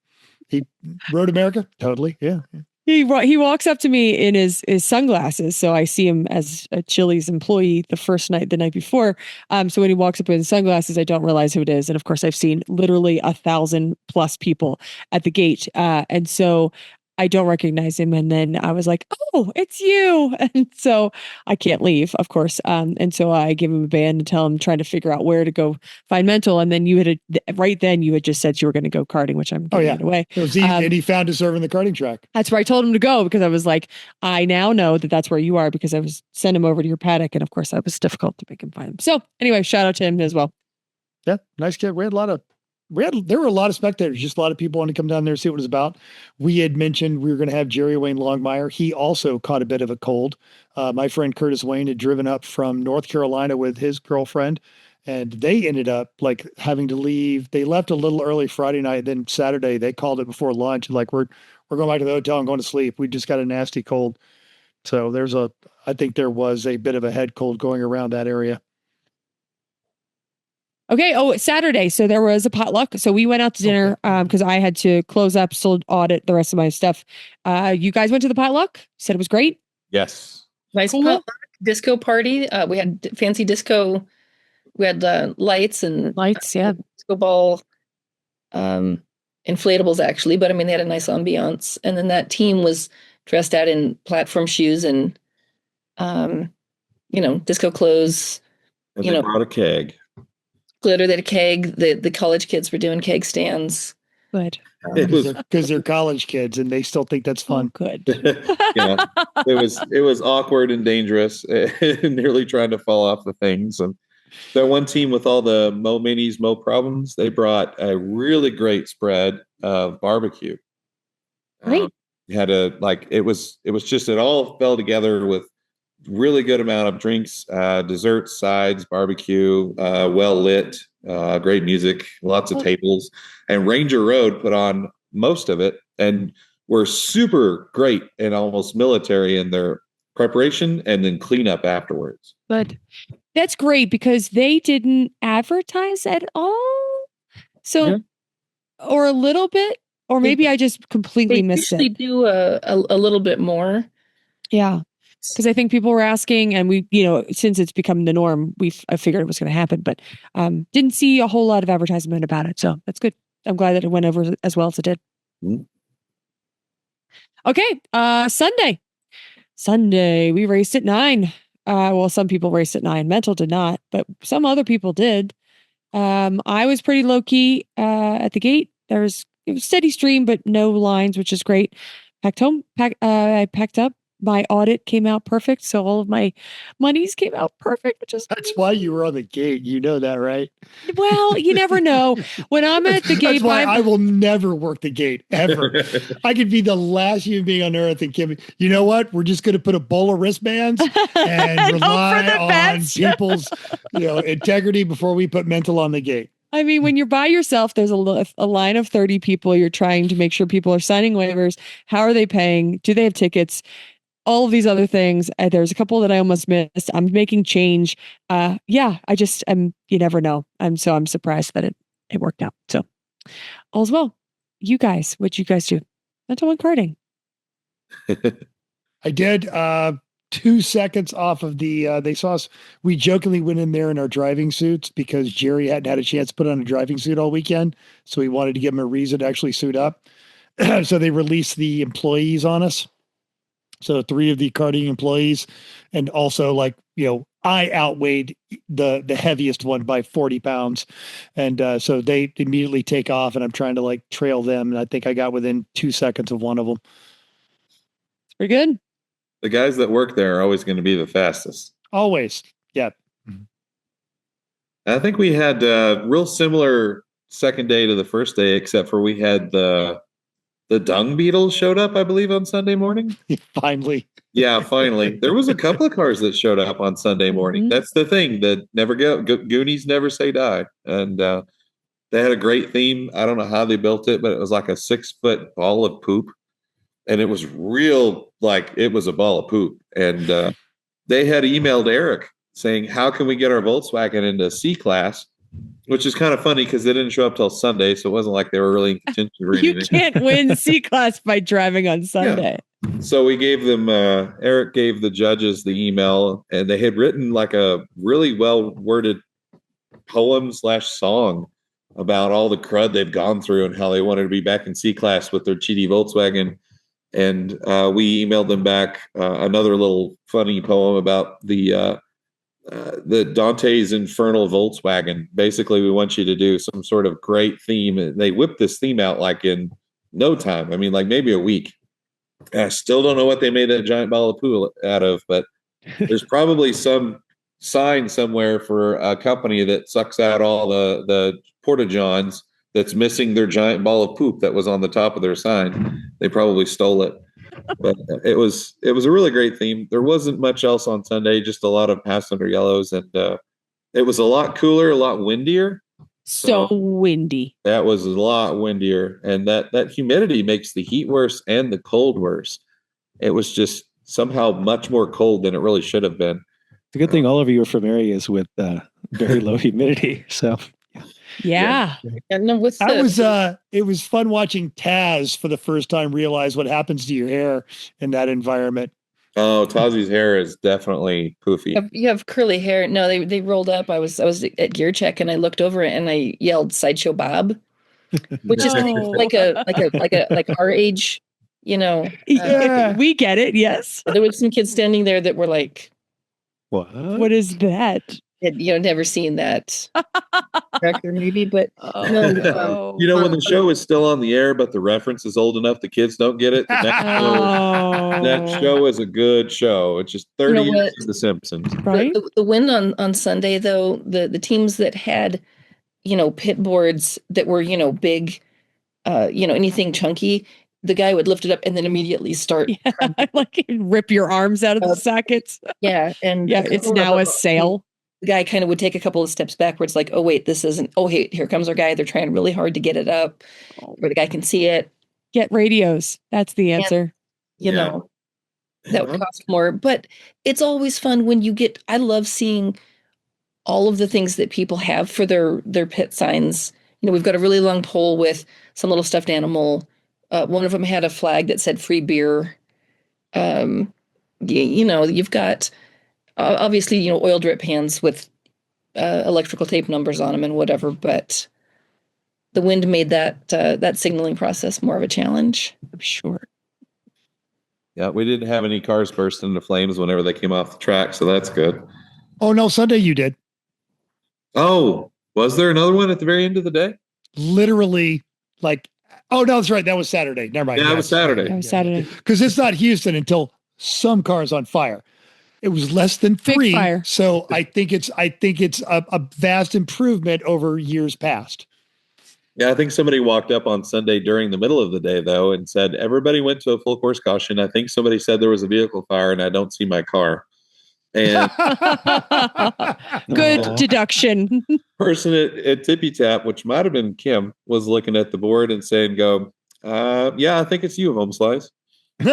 He Road America. Totally. Yeah. He walks up to me in his sunglasses. So I see him as a Chili's employee the night before. So when he walks up with his sunglasses, I don't realize who it is. And of course I've seen literally 1,000+ people at the gate. And so I don't recognize him. And then I was like, oh, it's you. And so I can't leave, of course. And so I give him a band and tell him, trying to figure out where to go find mental. And then you had just said you were going to go karting, which I'm giving it away. And he found us over in the karting track. That's where I told him to go, because I was like, I now know that's where you are, because I was sent him over to your paddock. And of course that was difficult to make him find him. So anyway, shout out to him as well. Yeah. Nice kid. There were a lot of spectators, just a lot of people wanted to come down there and see what it was about. We had mentioned we were going to have Jerry Wayne Longmire. He also caught a bit of a cold. My friend Curtis Wayne had driven up from North Carolina with his girlfriend, and they ended up like having to leave. They left a little early Friday night. Then Saturday, they called it before lunch. Like, we're going back to the hotel and going to sleep. We just got a nasty cold. So I think there was a bit of a head cold going around that area. Okay. Oh, Saturday. So there was a potluck. So we went out to dinner because I had to close up, still audit the rest of my stuff. You guys went to the potluck? Said it was great? Yes. Nice cool. potluck. disco party. We had fancy disco. We had lights and Lights, yeah. disco ball, inflatables actually. But I mean, they had a nice ambiance. And then that team was dressed out in platform shoes and, disco clothes. And they brought a keg. Glitter. They had a keg. The college kids were doing keg stands. Good. Because they're college kids and they still think that's fun. Good. Yeah, it was awkward and dangerous, nearly trying to fall off the things. And that one team with all the Mo Minis, Mo Problems, they brought a really great spread of barbecue. Great. It all fell together with really good amount of drinks, desserts, sides, barbecue, well lit, great music, lots of tables. And Ranger Road put on most of it and were super great and almost military in their preparation and then cleanup afterwards. Good. That's great because they didn't advertise at all. So, or a little bit, or maybe I just completely missed it. They do a little bit more. Yeah. Because I think people were asking, and we, since it's become the norm, I figured it was going to happen, but didn't see a whole lot of advertisement about it. So that's good. I'm glad that it went over as well as it did. Mm-hmm. Okay. Sunday, we raced at 9. Well, some people raced at 9. Mental did not, but some other people did. I was pretty low key at the gate. It was steady stream, but no lines, which is great. I packed up. My audit came out perfect, so all of my monies came out perfect, which is that's why you were on the gate. You know that, right? Well, you never know. When I'm at the gate, that's why I will never work the gate ever. I could be the last human being on earth and Kim. You know what? We're just going to put a bowl of wristbands and rely on people's, integrity before we put mental on the gate. I mean, when you're by yourself, there's a line of 30 people. You're trying to make sure people are signing waivers. How are they paying? Do they have tickets? All of these other things. There's a couple that I almost missed. I'm making change. I just you never know. I'm surprised that it worked out. So all's well. You guys, what'd you guys do? Mental and karting. I did 2 seconds off of they saw us. We jokingly went in there in our driving suits because Jerry hadn't had a chance to put on a driving suit all weekend. So we wanted to give him a reason to actually suit up. So they released the employees on us. So 3 of the karting employees, and also I outweighed the heaviest one by 40 pounds. And so they immediately take off and I'm trying to trail them. And I think I got within 2 seconds of one of them. It's pretty good. The guys that work there are always going to be the fastest. Always. Yeah. I think we had a real similar second day to the first day, except for we had the dung beetles showed up, I believe, on Sunday morning. Finally. Yeah, finally. There was a couple of cars that showed up on Sunday morning. Mm-hmm. That's the thing that never Goonies never say die. And they had a great theme. I don't know how they built it, but it was like a 6-foot ball of poop. And it was real, it was a ball of poop. And they had emailed Eric saying, how can we get our Volkswagen into C class? Which is kind of funny because they didn't show up till Sunday, so it wasn't like they were really in contention for anything. You can't win C class by driving on Sunday. Yeah. So we gave them, Eric gave the judges the email, and they had written a really well-worded poem/song about all the crud they've gone through and how they wanted to be back in C class with their cheaty Volkswagen. And we emailed them back another little funny poem about the Dante's Infernal Volkswagen. Basically, we want you to do some sort of great theme. And they whipped this theme out in no time. I mean, maybe a week. I still don't know what they made that giant ball of poo out of, but there's probably some sign somewhere for a company that sucks out all the porta-johns that's missing their giant ball of poop that was on the top of their sign. They probably stole it. But it was a really great theme. There wasn't much else on Sunday, just a lot of passenger yellows, and it was a lot cooler, a lot windier. So windy. That was a lot windier, and that humidity makes the heat worse and the cold worse. It was just somehow much more cold than it really should have been. It's a good thing all of you are from areas with very low humidity. So yeah. And it was fun watching Taz for the first time realize what happens to your hair in that environment. Oh, Tazi's hair is definitely poofy. You have curly hair. No, they rolled up. I was at gear check and I looked over it and I yelled Sideshow Bob, which is No. like our age, Yeah, we get it. Yes. there was some kids standing there that were like, What is that? had, never seen that character maybe, but no, When the show is still on the air, but the reference is old enough, the kids don't get it. That show is a good show. It's just 30 years of The Simpsons. Right. The win on Sunday, though, the teams that had, pit boards that were, big, anything chunky, the guy would lift it up and then immediately start. Like rip your arms out of the sockets. Yeah. And it's now a sale. The guy kind of would take a couple of steps backwards, like, oh, wait, this isn't, oh, hey, here comes our guy. They're trying really hard to get it up where the guy can see it. Get radios. That's the answer. And, that would cost more. But it's always fun when I love seeing all of the things that people have for their pit signs. We've got a really long pole with some little stuffed animal. One of them had a flag that said free beer. You've got obviously, oil drip pans with electrical tape numbers on them and whatever, but the wind made that signaling process more of a challenge. I'm sure. Yeah, we didn't have any cars burst into flames whenever they came off the track, so that's good. Oh, no, Sunday you did. Oh, was there another one at the very end of the day? Literally, oh, no, that's right. That was Saturday. Never mind. Yeah, that was Saturday. That was Saturday. Because it's not Houston until some cars on fire. It was less than 3. fire. So I think it's a vast improvement over years past. Yeah, I think somebody walked up on Sunday during the middle of the day, though, and said, everybody went to a full course caution. I think somebody said there was a vehicle fire and I don't see my car. And Good deduction. person at Tippy Tap, which might have been Kim, was looking at the board and saying, yeah, I think it's you, Home Slice. And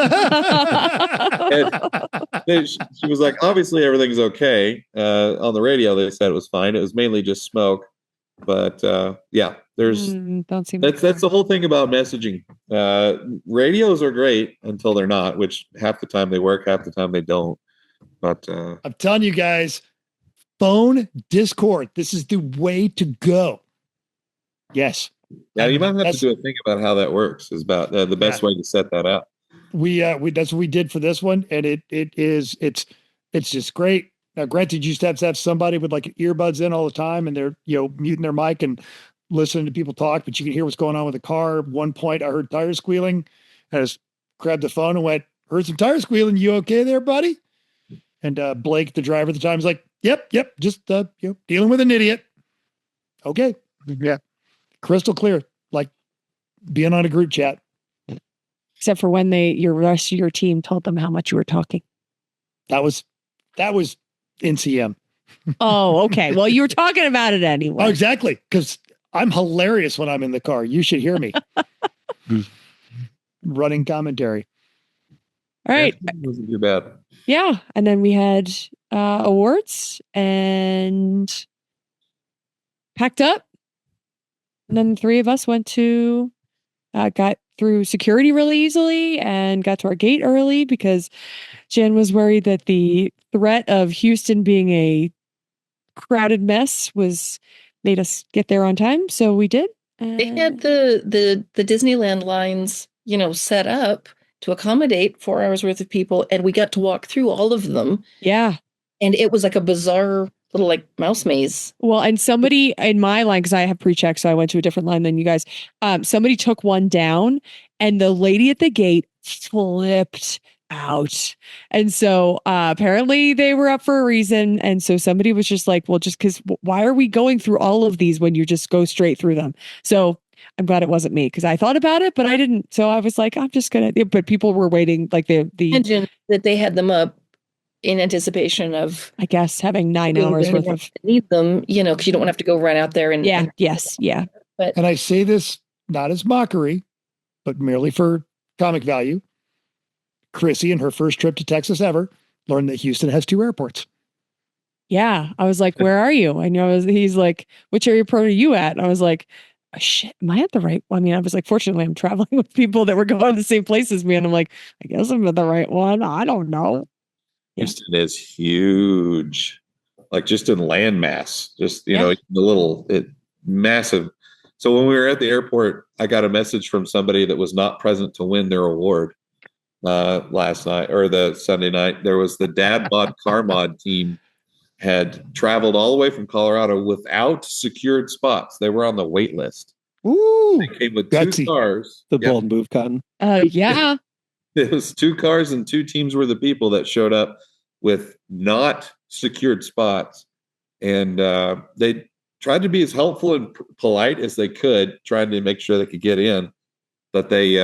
she was like, obviously everything's okay. On the radio, they said it was fine. It was mainly just smoke. But there's that's the whole thing about messaging. Radios are great until they're not, which half the time they work, half the time they don't. But I'm telling you guys, phone Discord. This is the way to go. Yes. Yeah, you might have to do a thing about how that works. Is about the best way to set that up. We that's what we did for this one, and it's just great. Now, granted, you used to have somebody with earbuds in all the time, and they're muting their mic and listening to people talk, but you can hear what's going on with the car. At one point, I heard tires squealing. I just grabbed the phone and went, "Heard some tires squealing. You okay there, buddy?" And Blake, the driver at the time, was like, "Yep, just dealing with an idiot." Okay, yeah, crystal clear, like being on a group chat. Except for when your rest of your team told them how much you were talking. That was NCM. Oh, okay. Well, you were talking about it anyway. Oh, exactly. Because I'm hilarious when I'm in the car. You should hear me. Running commentary. All right. It wasn't too bad. Yeah. And then we had awards and packed up. And then the 3 of us went to got through security really easily and got to our gate early because Jen was worried that the threat of Houston being a crowded mess made us get there on time. So we did. They had the Disneyland lines, set up to accommodate 4 hours worth of people. And we got to walk through all of them. Yeah. And it was like a bizarre little mouse maze. Well, and somebody in my line, because I have pre-check, so I went to a different line than you guys. Somebody took one down and the lady at the gate flipped out. And so apparently they were up for a reason. And so somebody was just like, well, just because why are we going through all of these when you just go straight through them? So I'm glad it wasn't me because I thought about it, but I didn't. So I was like, I'm just going to, but people were waiting like the engine that they had them up in anticipation of, I guess, having 9 hours worth of need them, because you don't want to have to go run out there and yeah. But and I say this not as mockery, but merely for comic value. Chrissy, in her first trip to Texas ever, learned that Houston has 2 airports. Yeah, I was like, "Where are you?" And he's like, "Which airport are you at?" And I was like, shit, am I at the right one? I mean, I was like, fortunately, I'm traveling with people that were going to the same place as me. And I'm like, I guess I'm at the right one. I don't know. Yeah. Houston is huge, like just in land mass, just, massive. So when we were at the airport, I got a message from somebody that was not present to win their award last night or the Sunday night. There was the Dad Bod Car Mod team had traveled all the way from Colorado without secured spots. They were on the wait list. Ooh, they came with gutsy. 2 cars. The bold move, Cotton. Yeah. It was 2 cars and 2 teams were the people that showed up with not secured spots. And they tried to be as helpful and polite as they could, trying to make sure they could get in. But they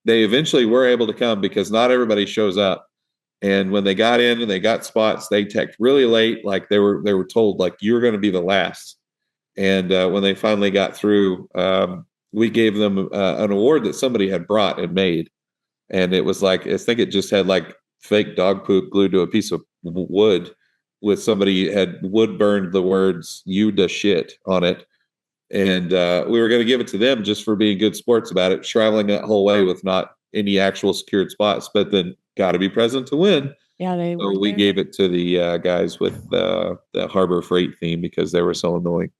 eventually were able to come because not everybody shows up. And when they got in and they got spots, they teched really late. Like they were told, like, you're going to be the last. And when they finally got through, we gave them an award that somebody had brought and made. And it was like, I think it just had like fake dog poop glued to a piece of wood with somebody had wood burned the words, "you da shit" on it. And we were going to give it to them just for being good sports about it, traveling that whole way with not any actual secured spots, but then got to be present to win. Yeah, so we gave it to the guys with the Harbor Freight theme because they were so annoying.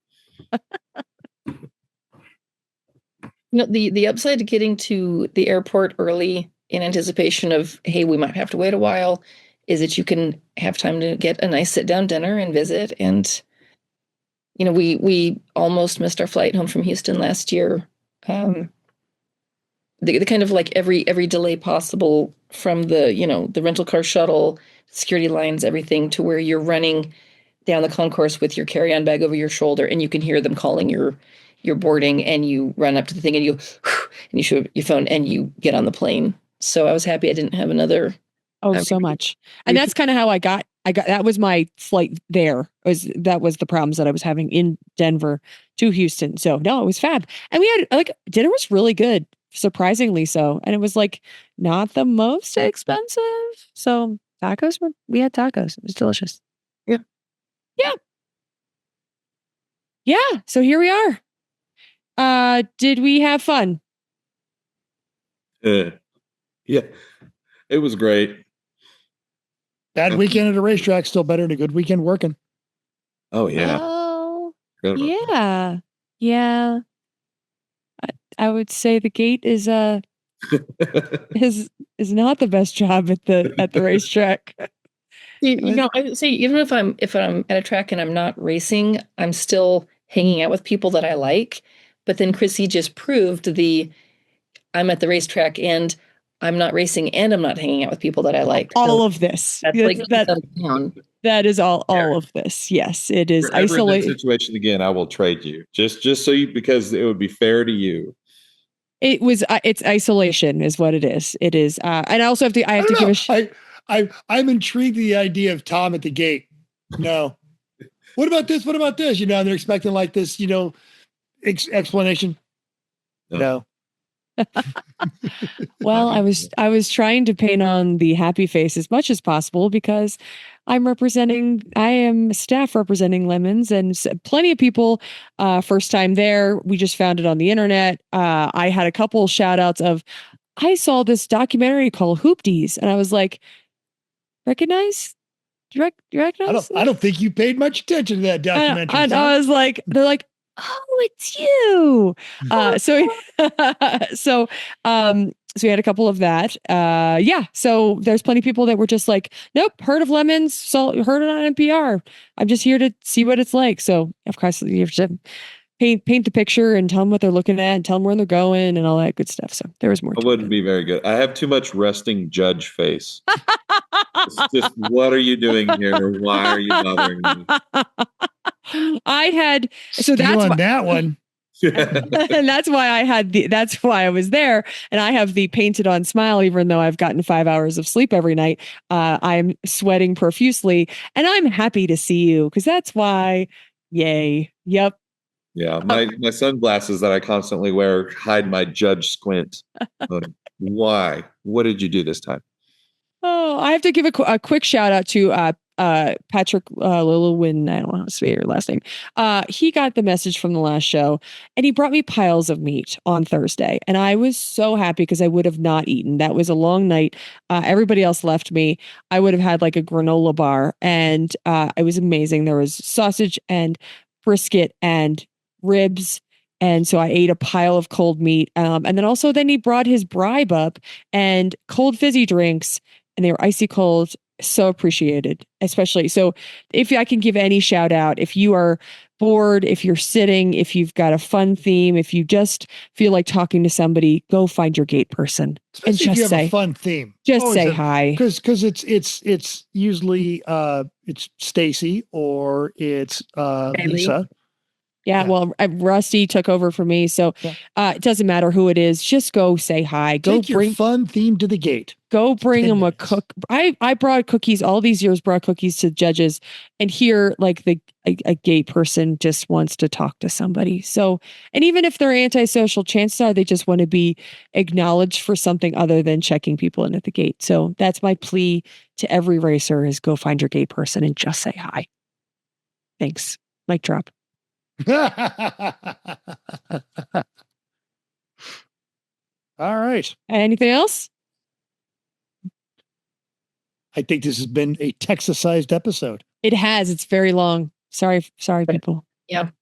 The upside to getting to the airport early in anticipation of, hey, we might have to wait a while, is that you can have time to get a nice sit-down dinner and visit. And we almost missed our flight home from Houston last year. The kind of like every delay possible from the rental car shuttle, security lines, everything, to where you're running down the concourse with your carry-on bag over your shoulder and you can hear them calling your boarding, and you run up to the thing and you and you show your phone and you get on the plane. So I was happy I didn't have another. Oh, so much. And that's kind of how I got that was my flight there. That was the problems that I was having in Denver to Houston. So no, it was fab. And we had dinner was really good, surprisingly so. And it was like not the most expensive. So we had tacos. It was delicious. Yeah. Yeah. Yeah. So here we are. Did we have fun? Yeah, it was great. Bad weekend at a racetrack, still better than a good weekend working. Oh yeah. Oh yeah. Yeah. I would say the gate is is not the best job at the racetrack. I would say even if I'm at a track and I'm not racing, I'm still hanging out with people that I like. But then Chrissy just proved I'm at the racetrack and I'm not racing and I'm not hanging out with people that I like. All of this. That's that is all of this. Yes, it is isolated. Situation again, I will trade you just so you, because it would be fair to you. It was it's isolation is what it is. It is. And I also have to give I'm intrigued with the idea of Tom at the gate. No. What about this? What about this? They're expecting like this, explanation. No. Well, I was trying to paint on the happy face as much as possible because I am staff representing Lemons, and plenty of people first time there. We just found it on the internet. I had a couple shout outs of, I saw this documentary called Hoopties, and I was like, recognize? Do you recognize? I don't think you paid much attention to that documentary. And I was like, they're like, oh, it's you. So we had a couple of that. Yeah. So there's plenty of people that were just like, nope, heard of Lemons, heard it on NPR. I'm just here to see what it's like. So of course you have to paint the picture and tell them what they're looking at and tell them where they're going and all that good stuff. So there was more. It wouldn't be very good. I have too much resting judge face. It's just, what are you doing here? Why are you bothering me? I had that one. And that's why I was there. And I have the painted on smile, even though I've gotten 5 hours of sleep every night. I'm sweating profusely and I'm happy to see you because that's why. Yay. Yep. Yeah. My sunglasses that I constantly wear hide my judge squint. Why? What did you do this time? Oh, I have to give a quick shout out to Patrick Lilwin, I don't know how to say your last name. He got the message from the last show, and he brought me piles of meat on Thursday, and I was so happy because I would have not eaten. That was a long night. Everybody else left me. I would have had like a granola bar, and it was amazing. There was sausage and brisket and ribs. And so I ate a pile of cold meat. And then he brought his bribe up and cold fizzy drinks, and they were icy cold. So appreciated, especially. So if I can give any shout out, if you are bored, if you're sitting, if you've got a fun theme, if you just feel like talking to somebody, go find your gate person. Especially and just if you have say, a fun theme. Just say hi. Because it's usually it's Stacy or it's Lisa. Yeah, well, Rusty took over for me, so it doesn't matter who it is. Just go say hi. Go Take your fun theme to the gate. Go bring them a cook. I brought cookies all these years. Brought cookies to judges, and here, like a gay person just wants to talk to somebody. So, and even if they're antisocial, chances are they just want to be acknowledged for something other than checking people in at the gate. So that's my plea to every racer: is go find your gay person and just say hi. Thanks. Mic drop. All right. Anything else? I think this has been a Texas-sized episode. It has. It's very long. Sorry, people. Yep.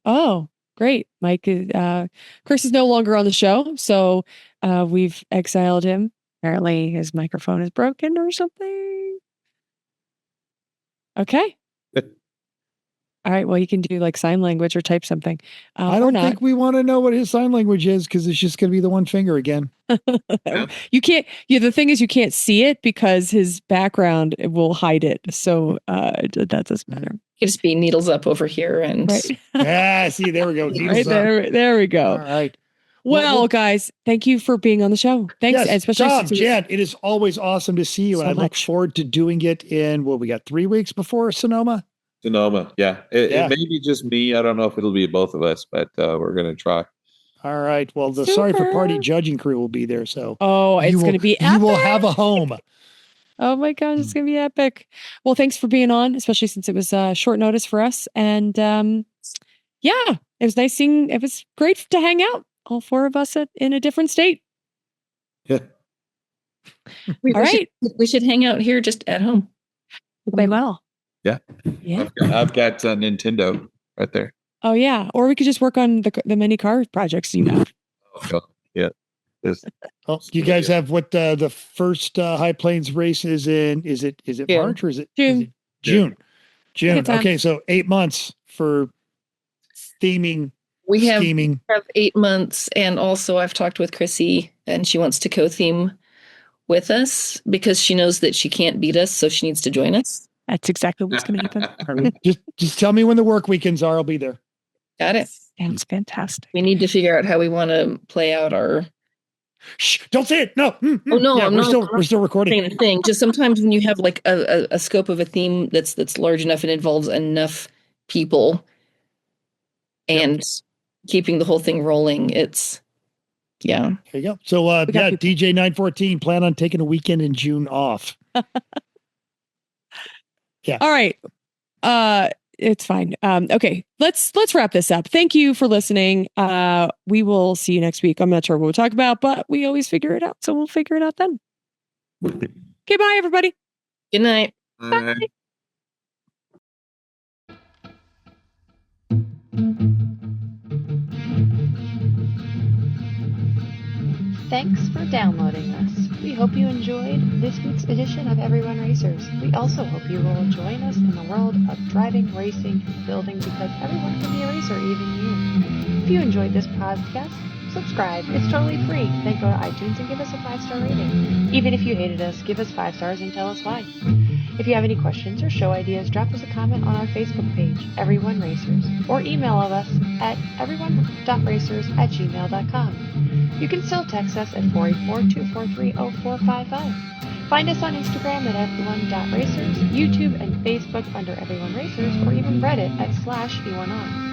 Oh, great. Mike, Chris is no longer on the show, so we've exiled him. Apparently, his microphone is broken or something. Okay. All right. Well, you can do like sign language or type something. I don't think we want to know what his sign language is because it's just going to be the one finger again. You can't. Yeah. The thing is, you can't see it because his background will hide it. So that doesn't matter. It'll just be needles up over here and. Right. See, there we go. Right there. There we go. All right. Well, guys, thank you for being on the show. Thanks, yes, especially Tom, Jan. It is always awesome to see you, so and I look much. forward to doing it in we got 3 weeks before Sonoma. Sonoma, yeah. It may be just me. I don't know if it'll be both of us, but we're going to try. All right. Well, the Sorry for Party judging crew will be there. So it's going to be epic. You will have a home. Oh my gosh, it's going to be epic. Well, thanks for being on, especially since it was short notice for us. And it was nice seeing. It was great to hang out, all four of us in a different state. Yeah. We should hang out here just at home. Play well. Yeah. I've got Nintendo right there. Oh yeah, or we could just work on the many car projects you have. Oh, yeah. You guys have what the first High Plains race is in? Is it March or is it June? June. Okay, so 8 months for theming. We have scheming. 8 months, and also I've talked with Chrissy, and she wants to co-theme with us because she knows that she can't beat us, so she needs to join us. That's exactly what's going to happen. just tell me when the work weekends are. I'll be there. Got it. Sounds fantastic. We need to figure out how we want to play out our. Shh! Don't say it. No. Oh no! Yeah, we're still recording. Saying a thing. Just sometimes when you have like a scope of a theme that's large enough and involves enough people, and keeping the whole thing rolling, it's. Yeah. There you go. So DJ 914 plan on taking a weekend in June off. Yeah. All right. It's fine. Okay. Let's wrap this up. Thank you for listening. We will see you next week. I'm not sure what we'll talk about, but we always figure it out. So we'll figure it out then. Okay. Bye, everybody. Good night. Bye. Thanks for downloading us. We hope you enjoyed this week's edition of Everyone Racers. We also hope you will join us in the world of driving, racing, and building because everyone can be a racer, even you. If you enjoyed this podcast, subscribe. It's totally free. Then go to iTunes and give us a 5-star rating. Even if you hated us, give us 5 stars and tell us why. If you have any questions or show ideas, drop us a comment on our Facebook page, Everyone Racers, or email us at everyone.racers@gmail.com. You can still text us at 484-243-0455. Find us on Instagram at everyone.racers, YouTube and Facebook under Everyone Racers, or even Reddit at /E1R.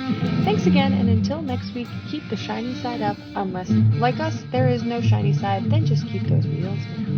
Thanks again, and until next week, keep the shiny side up, unless, like us, there is no shiny side, then just keep those wheels down.